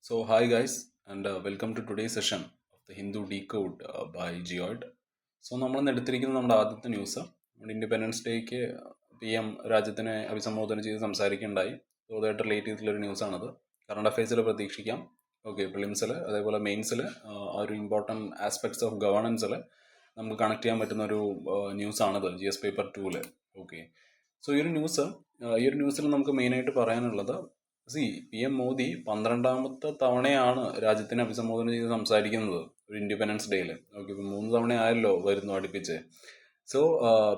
Hi guys, and welcome to today's session of the Hindu Decode by Geoid. നമ്മൾ ഇന്ന് എടുത്തിരിക്കുന്നത് നമ്മുടെ ആദ്യത്തെ ന്യൂസ് നമ്മുടെ ഇൻഡിപെൻഡൻസ് ഡേക്ക് PM രാജ്യത്തിനെ അഭിസംബോധന ചെയ്ത് സംസാരിക്കുകയുണ്ടായി. സോ അതായിട്ട് റിലേറ്റ് ചെയ്തിട്ടുള്ളൊരു ന്യൂസാണത്. കറണ്ട് അഫയേഴ്സിൽ പ്രതീക്ഷിക്കാം. ഓക്കെ, പ്രിലിംസിൽ അതേപോലെ മെയിൻസിൽ ആ ഒരു ഇമ്പോർട്ടൻറ്റ് ആസ്പെക്ട്സ് ഓഫ് ഗവേണൻസിൽ നമുക്ക് കണക്ട് ചെയ്യാൻ പറ്റുന്ന ഒരു ന്യൂസാണത് GS പേപ്പർ 2. ഓക്കെ, സോ ഈ ഒരു ന്യൂസിൽ നമുക്ക് മെയിനായിട്ട് പറയാനുള്ളത്, PM മോദി 12ാമത്തെ തവണയാണ് രാജ്യത്തിനെ അഭിസംബോധന ചെയ്ത് സംസാരിക്കുന്നത് ഒരു ഇൻഡിപെൻഡൻസ് ഡേയിൽ. ഓക്കെ, ഇപ്പം 3 തവണയായല്ലോ വരുന്നു അടുപ്പിച്ച്. So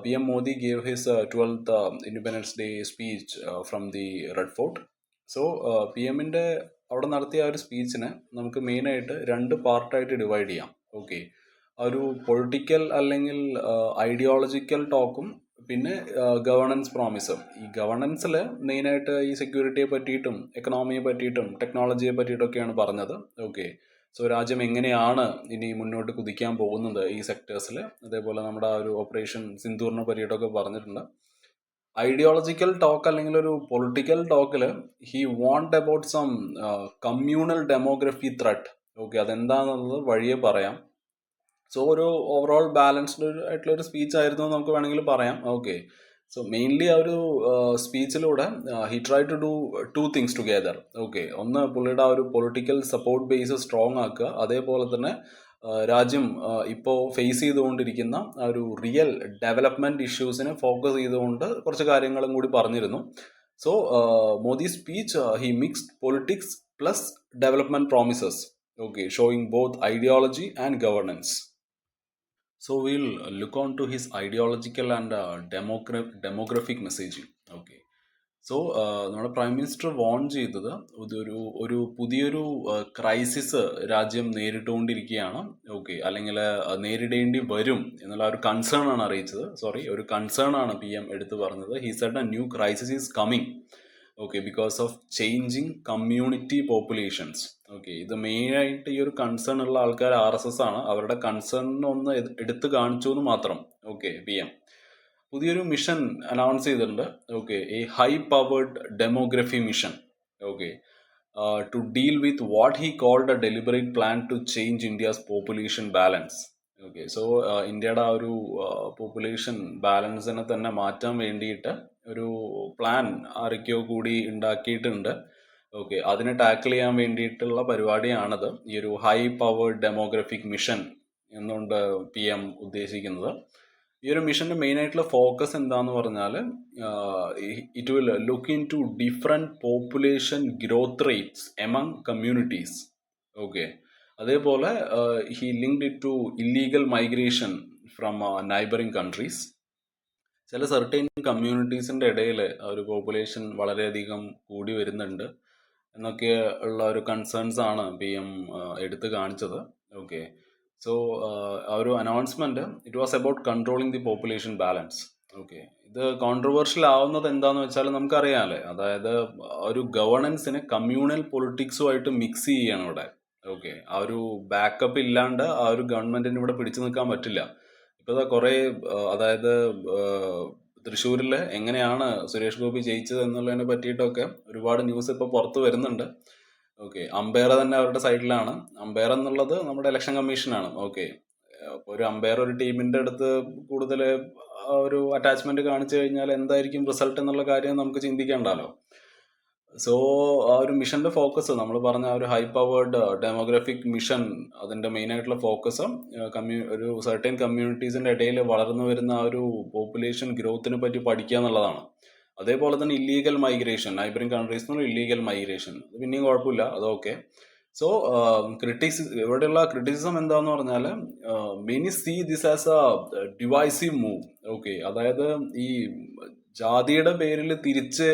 PM Modi gave his 12th Independence Day speech from the Red Fort. So PMന്റെ അവിടെ നടത്തിയ ആ ഒരു സ്പീച്ചിനെ നമുക്ക് മെയിനായിട്ട് 2 പാർട്ടായിട്ട് ഡിവൈഡ് ചെയ്യാം. ഓക്കെ, ഒരു പൊളിറ്റിക്കൽ അല്ലെങ്കിൽ ഐഡിയോളജിക്കൽ ടോക്കും പിന്നെ ഗവേണൻസ് പ്രോമിസും. ഈ ഗവേണൻസിൽ മെയിനായിട്ട് ഈ സെക്യൂരിറ്റിയെ പറ്റിയിട്ടും എക്കണോമിയെ പറ്റിയിട്ടും ടെക്നോളജിയെ പറ്റിയിട്ടൊക്കെയാണ് പറഞ്ഞത്. ഓക്കെ, സോ രാജ്യം എങ്ങനെയാണ് ഇനി മുന്നോട്ട് കുതിക്കാൻ പോകുന്നത് ഈ സെക്ടേഴ്സിൽ. അതേപോലെ നമ്മുടെ ആ ഒരു ഓപ്പറേഷൻ സിന്ദൂറിനെ പറ്റിയിട്ടൊക്കെ പറഞ്ഞിട്ടുണ്ട്. ഐഡിയോളജിക്കൽ ടോക്ക് അല്ലെങ്കിൽ ഒരു പൊളിറ്റിക്കൽ ടോക്കിൽ he warned about some communal demography threat. Okay, അതെന്താണെന്നുള്ളത് വഴിയെ പറയാം. സോ ഒരു ഓവറോൾ ബാലൻസ്ഡ് ആയിട്ടുള്ള ഒരു സ്പീച്ച് ആയിരുന്നു നമുക്ക് വേണമെങ്കിൽ പറയാം. ഓക്കെ, സോ മെയിൻലി ആ ഒരു സ്പീച്ചിലൂടെ he try to do 2 things together. Okay, ഒന്ന് പുള്ളിയുടെ ആ ഒരു പൊളിറ്റിക്കൽ സപ്പോർട്ട് ബേസ് സ്ട്രോങ് ആക്കുക, അതേപോലെ തന്നെ രാജ്യം ഇപ്പോൾ ഫേസ് ചെയ്തുകൊണ്ടിരിക്കുന്ന ആ ഒരു റിയൽ ഡെവലപ്മെൻറ്റ് ഇഷ്യൂസിനെ ഫോക്കസ് ചെയ്തുകൊണ്ട് കുറച്ച് കാര്യങ്ങളും കൂടി പറഞ്ഞിരുന്നു. So Modi speech he mixed politics plus development promises. Okay, showing both ideology and governance. So we'll look on to his ideological and demographic messaging. Okay. So നമ്മുടെ പ്രൈം മിനിസ്റ്റർ വാൺ ചെയ്തത് ഒരു പുതിയൊരു crisis രാജ്യം നേരിട്ടുകൊണ്ടിരിക്കുകയാണ്. ഓക്കെ, അല്ലെങ്കിൽ നേരിടേണ്ടി വരും എന്നുള്ള ഒരു കൺസേൺ ആണ് അറിയിച്ചത്. ഒരു കൺസേൺ ആണ് PM എടുത്തു പറഞ്ഞത്. He said A new crisis is coming. Okay, because of changing community populations. Okay, ഇത് മെയിനായിട്ട് ഈ ഒരു കൺസേൺ ഉള്ള ആൾക്കാർ RSS ആണ്. അവരുടെ കൺസേണിനൊന്ന് എടുത്തു കാണിച്ചു എന്ന് മാത്രം. ഓക്കെ, PM പുതിയൊരു മിഷൻ അനൗൺസ് ചെയ്തിട്ടുണ്ട്. Okay, a high powered demography mission. Okay, to deal with what he called a deliberate plan to change India's population balance. Okay, so ഇന്ത്യയുടെ ആ ഒരു പോപ്പുലേഷൻ ബാലൻസിനെ തന്നെ മാറ്റാൻ വേണ്ടിയിട്ട് ഒരു പ്ലാൻ ആരൊക്കെയോ കൂടി ഉണ്ടാക്കിയിട്ടുണ്ട്. ഓക്കെ, അതിനെ ടാക്കിൾ ചെയ്യാൻ വേണ്ടിയിട്ടുള്ള പരിപാടിയാണത്, ഈ ഒരു ഹൈ പവേർഡ് ഡെമോഗ്രഫിക് മിഷൻ എന്നുകൊണ്ട് PM ഉദ്ദേശിക്കുന്നത്. ഈ ഒരു മിഷന്റെ മെയിൻ ആയിട്ടുള്ള ഫോക്കസ് എന്താന്ന് പറഞ്ഞാൽ, it will look into different population growth rates among communities. Okay, അതേപോലെ he linked it to illegal migration from neighbouring countries. ചില സെർട്ടൈൻ കമ്മ്യൂണിറ്റീസിൻ്റെ ഇടയിൽ ഒരു പോപ്പുലേഷൻ വളരെയധികം കൂടി വരുന്നുണ്ട് എന്നൊക്കെ ഉള്ള ഒരു കൺസേൺസ് ആണ് PM എടുത്തു കാണിച്ചത്. ഓക്കെ, സോ ആ ഒരു announcement it was about controlling the population balance. Okay, ഇത് കോൺട്രവേഴ്ഷ്യൽ ആവുന്നത് എന്താന്ന് വെച്ചാൽ നമുക്കറിയാമല്ലേ, അതായത് ഒരു ഗവർണൻസിനെ കമ്മ്യൂണൽ പൊളിറ്റിക്സുമായിട്ട് മിക്സ് ചെയ്യാണ് ഇവിടെ. ഓക്കെ, ആ ഒരു ബാക്കപ്പ് ഇല്ലാണ്ട് ആ ഒരു ഗവൺമെന്റിന് ഇവിടെ പിടിച്ചു നിൽക്കാൻ പറ്റില്ല. ഇപ്പൊ കുറെ അതായത് തൃശ്ശൂരിൽ എങ്ങനെയാണ് സുരേഷ് ഗോപി ജയിച്ചത് എന്നുള്ളതിനെ പറ്റിയിട്ടൊക്കെ ഒരുപാട് ന്യൂസ് ഇപ്പോൾ പുറത്ത് വരുന്നുണ്ട്. ഓക്കെ, അമ്പയർ തന്നെ അവരുടെ സൈഡിലാണ്. അമ്പയർ എന്നുള്ളത് നമ്മുടെ ഇലക്ഷൻ കമ്മീഷനാണ്. ഓക്കെ, ഒരു അമ്പയർ ഒരു ടീമിന്റെ അടുത്ത് കൂടുതൽ ഒരു അറ്റാച്ച്മെന്റ് കാണിച്ചു കഴിഞ്ഞാൽ എന്തായിരിക്കും റിസൾട്ട് എന്നുള്ള കാര്യം നമുക്ക് ചിന്തിക്കേണ്ടല്ലോ. സോ ആ ഒരു മിഷന്റെ ഫോക്കസ് നമ്മൾ പറഞ്ഞ ഒരു ഹൈ പവേർഡ് ഡെമോഗ്രഫിക് മിഷൻ, അതിന്റെ മെയിൻ ആയിട്ടുള്ള ഫോക്കസ് ഒരു സർട്ടൈൻ കമ്മ്യൂണിറ്റീസിന്റെ ഇടയിൽ വളർന്നു വരുന്ന ആ ഒരു പോപ്പുലേഷൻ ഗ്രോത്തിനെ പറ്റി പഠിക്കുക എന്നുള്ളതാണ്. അതേപോലെ തന്നെ ഇല്ലീഗൽ മൈഗ്രേഷൻ, നൈബറിംഗ് കൺട്രീസ് എന്നുള്ള ഇല്ലീഗൽ മൈഗ്രേഷൻ, അത് പിന്നെയും കുഴപ്പമില്ല, അതൊക്കെ. സോ ഇവിടെയുള്ള ക്രിറ്റിസിസം എന്താന്ന് പറഞ്ഞാൽ, many see this as a divisive move. Okay, അതായത് ഈ ജാതിയുടെ പേരിൽ തിരിച്ച്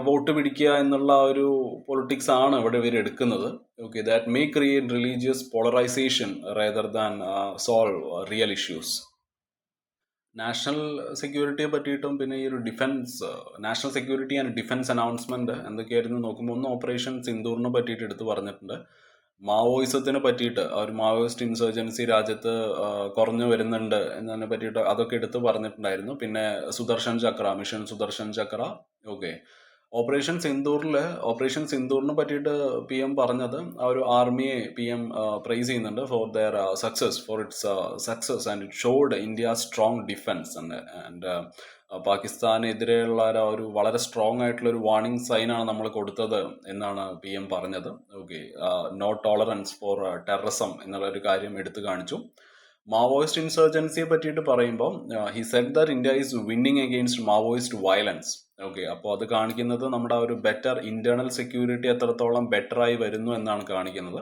വോട്ട് പിടിക്കുക എന്നുള്ള ഒരു പൊളിറ്റിക്സ് ആണ് ഇവിടെ ഇവർ എടുക്കുന്നത്. Okay, that may create religious polarisation rather than solve real issues. National സെക്യൂരിറ്റിയെ പറ്റിയിട്ടും പിന്നെ ഈ ഒരു national security and defence announcement എന്തൊക്കെയായിരുന്നു നോക്കുമ്പോൾ, ഒന്ന് ഓപ്പറേഷൻ സിന്ദൂറിനെ പറ്റിയിട്ട് എടുത്ത് പറഞ്ഞിട്ടുണ്ട്. മാവോയിസത്തിനെ പറ്റിയിട്ട്, ആ ഒരു മാവോയിസ്റ്റ് ഇൻസർജൻസി രാജ്യത്ത് കുറഞ്ഞു വരുന്നുണ്ട് എന്നതിനെ പറ്റിയിട്ട് അതൊക്കെ എടുത്ത് പറഞ്ഞിട്ടുണ്ടായിരുന്നു. പിന്നെ Mission Sudarshan Chakra. Okay, operation സിന്ദൂറിനെ പറ്റിയിട്ട് പി എം പറഞ്ഞത് ആ ഒരു ആർമിയെ പി എം പ്രൈസ് ചെയ്യുന്നുണ്ട് for their for its success and it showed India strong defence and പാകിസ്ഥാനെതിരെയുള്ള ഒരു വളരെ സ്ട്രോങ് ആയിട്ടുള്ള ഒരു വാർണിംഗ് സൈനാണ് നമ്മൾ കൊടുത്തത് എന്നാണ് പി എം പറഞ്ഞത്. Okay, no tolerance for terrorism എന്നുള്ള ഒരു കാര്യം എടുത്തു കാണിച്ചു. മാവോയിസ്റ്റ് ഇൻസർജൻസിയെ പറ്റിയിട്ട് പറയുമ്പോൾ he said that India is winning against Maoist violence. Okay, അപ്പോൾ അത് കാണിക്കുന്നത് നമ്മുടെ ഒരു ബെറ്റർ ഇന്റേണൽ സെക്യൂരിറ്റി എത്രത്തോളം ബെറ്റർ ആയി വരുന്നു എന്നാണ് കാണിക്കുന്നത്.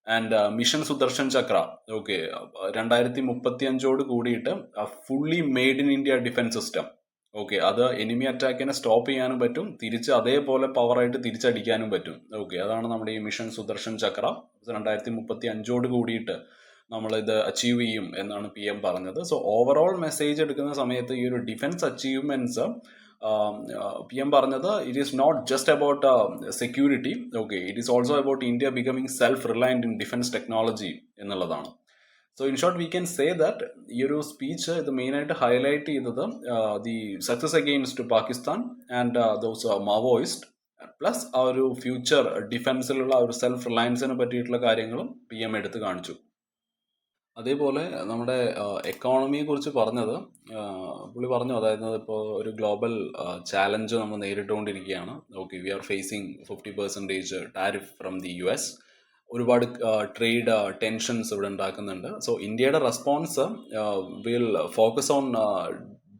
And mission Sudarshan Chakra, okay, 2035 കൂടിയിട്ട് fully made in India defence system. Okay, അത് എനിമി അറ്റാക്കിനെ സ്റ്റോപ്പ് ചെയ്യാനും പറ്റും, തിരിച്ച് അതേപോലെ പവറായിട്ട് തിരിച്ചടിക്കാനും പറ്റും. ഓക്കെ, അതാണ് നമ്മുടെ ഈ മിഷൻ സുദർശൻ ചക്ര. 2035 കൂടിയിട്ട് നമ്മൾ ഇത് അച്ചീവ് ചെയ്യും എന്നാണ് പി എം പറഞ്ഞത്. സോ ഓവറോൾ മെസ്സേജ് എടുക്കുന്ന സമയത്ത് ഈ ഒരു ഡിഫൻസ് അച്ചീവ്മെന്റ്സ് പി എം പറഞ്ഞത് it is not just about security. Okay, it is also about India becoming self reliant in defence technology എന്നുള്ളതാണ്. So in short we can say that ഈ ഒരു speech ഇത് മെയിനായിട്ട് ഹൈലൈറ്റ് ചെയ്തത് the success against Pakistan and those Maoist plus ആ ഒരു future ഡിഫൻസിലുള്ള ഒരു self റിലയൻസിനെ പറ്റിയിട്ടുള്ള കാര്യങ്ങളും പി എം എടുത്ത് കാണിച്ചു. അതേപോലെ നമ്മുടെ എക്കോണമിയെ കുറിച്ച് പറഞ്ഞത് പുള്ളി പറഞ്ഞു, അതായത് ഇപ്പോൾ ഒരു ഗ്ലോബൽ ചാലഞ്ച് നമ്മൾ നേരിട്ടുകൊണ്ടിരിക്കുകയാണ്. Okay, we are facing 50% tariff from the US. ഒരുപാട് ട്രേഡ് ടെൻഷൻസ് ഇവിടെ ഉണ്ടാക്കുന്നുണ്ട്. സോ ഇന്ത്യയുടെ response will focus on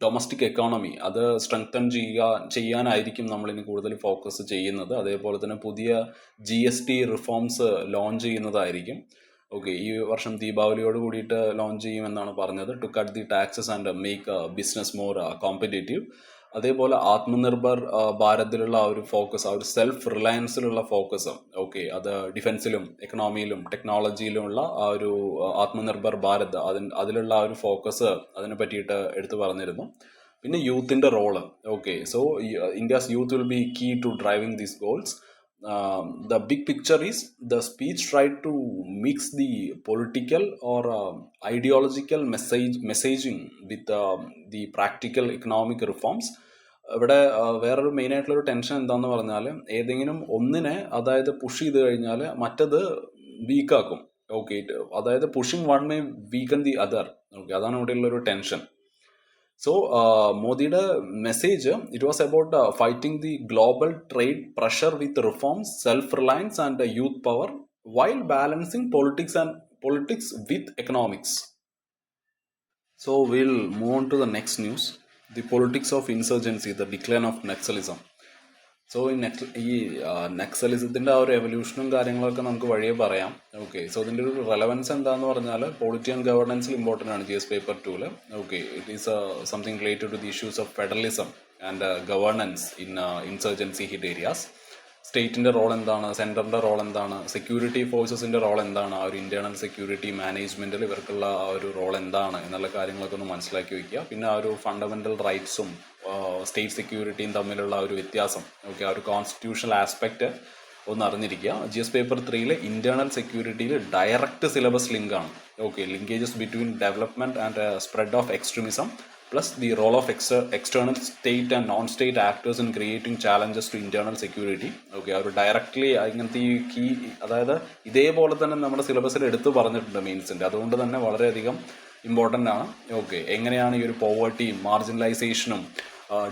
domestic economy, അത് സ്ട്രെങ്തൻ ചെയ്യാനായിരിക്കും നമ്മളിനി കൂടുതൽ ഫോക്കസ് ചെയ്യുന്നത്. അതേപോലെ തന്നെ പുതിയ GST റിഫോംസ് ലോഞ്ച് ചെയ്യുന്നതായിരിക്കും. ഓക്കെ, ഈ വർഷം ദീപാവലിയോട് കൂടിയിട്ട് ലോഞ്ച് ചെയ്യുമെന്നാണ് പറഞ്ഞത്. To cut the taxes and make business more competitive. അതേപോലെ ആത്മനിർഭർ ഭാരതിലുള്ള ആ ഒരു ഫോക്കസ്, ആ ഒരു സെൽഫ് റിലയൻസിലുള്ള ഫോക്കസ്, ഓക്കെ, അത് ഡിഫൻസിലും എക്കണോമിയിലും ടെക്നോളജിയിലുമുള്ള ആ ഒരു ആത്മനിർഭർ ഭാരത് അതിലുള്ള ആ ഒരു ഫോക്കസ് അതിനെ പറ്റിയിട്ട് എടുത്തു പറഞ്ഞിരുന്നു. പിന്നെ യൂത്തിൻ്റെ role, okay, so India's youth will be key to driving these goals. The big picture is the speech tried to mix the political or ideological messaging with the practical economic reforms. ഇവിടെ വേറൊരു main ആയിട്ടുള്ളൊരു tension എന്താന്ന് പറഞ്ഞാൽ ഏതെങ്കിലും ഒന്നിനെ അതായത് push ചെയ്ത് കഴിഞ്ഞാൽ മറ്റത് വീക്കാക്കും. ഓക്കെ, അതായത് pushing one may weaken the other. Okay, അതാണ് ഇവിടെയുള്ളൊരു ടെൻഷൻ. So മോദിയുടെ message it was about fighting the global trade pressure with reforms, self Reliance and youth power while balancing politics with economics. So we'll move on to the next news, the politics of insurgency, the decline of Naxalism. So ഈ നക്സലിസത്തിൻ്റെ ആ ഒരു എവല്യൂഷനും കാര്യങ്ങളൊക്കെ നമുക്ക് വഴിയെ പറയാം. Okay, so ഇതിൻ്റെ ഒരു relevance എന്താന്ന് പറഞ്ഞാൽ പോളിറ്റി ആൻഡ് ഗവർണൻസിൽ ഇമ്പോർട്ടൻ്റ് ആണ് GS paper 2. Okay, it is something related to the issues of federalism and governance in insurgency hit areas. സ്റ്റേറ്റിൻ്റെ റോൾ എന്താണ്, സെൻറ്ററിൻ്റെ റോൾ എന്താണ്, സെക്യൂരിറ്റി ഫോഴ്സസിൻ്റെ റോൾ എന്താണ്, ആ ഒരു ഇൻറ്റേർണൽ സെക്യൂരിറ്റി മാനേജ്മെൻറ്റിൽ ഇവർക്കുള്ള ആ ഒരു റോൾ എന്താണ് എന്നുള്ള കാര്യങ്ങളൊക്കെ ഒന്ന് മനസ്സിലാക്കി വയ്ക്കുക. പിന്നെ ആ ഒരു ഫണ്ടമെൻ്റൽ റൈറ്റ്സും സ്റ്റേറ്റ് സെക്യൂരിറ്റിയും തമ്മിലുള്ള ഒരു വ്യത്യാസം, ഓക്കെ, ആ ഒരു കോൺസ്റ്റിറ്റ്യൂഷണൽ ആസ്പെക്റ്റ് ഒന്ന് അറിഞ്ഞിരിക്കുക. GS പേപ്പർ 3 ഇൻറ്റേർണൽ സെക്യൂരിറ്റിയിൽ ഡയറക്റ്റ് സിലബസ് ലിങ്കാണ്. Okay, linkages between development and spread of extremism plus the role of external state and non state actors in creating challenges to internal security. Okay, അവർ directly ഇങ്ങനത്തെ ഈ key, അതായത് ഇതേപോലെ തന്നെ നമ്മുടെ സിലബസിൽ എടുത്തു പറഞ്ഞിട്ടുണ്ട് മെയിൻസിൻ്റെ. അതുകൊണ്ട് തന്നെ വളരെയധികം ഇമ്പോർട്ടൻ്റ് ആണ്. ഓക്കെ, എങ്ങനെയാണ് ഈ ഒരു പോവർട്ടിയും മാർജിനലൈസേഷനും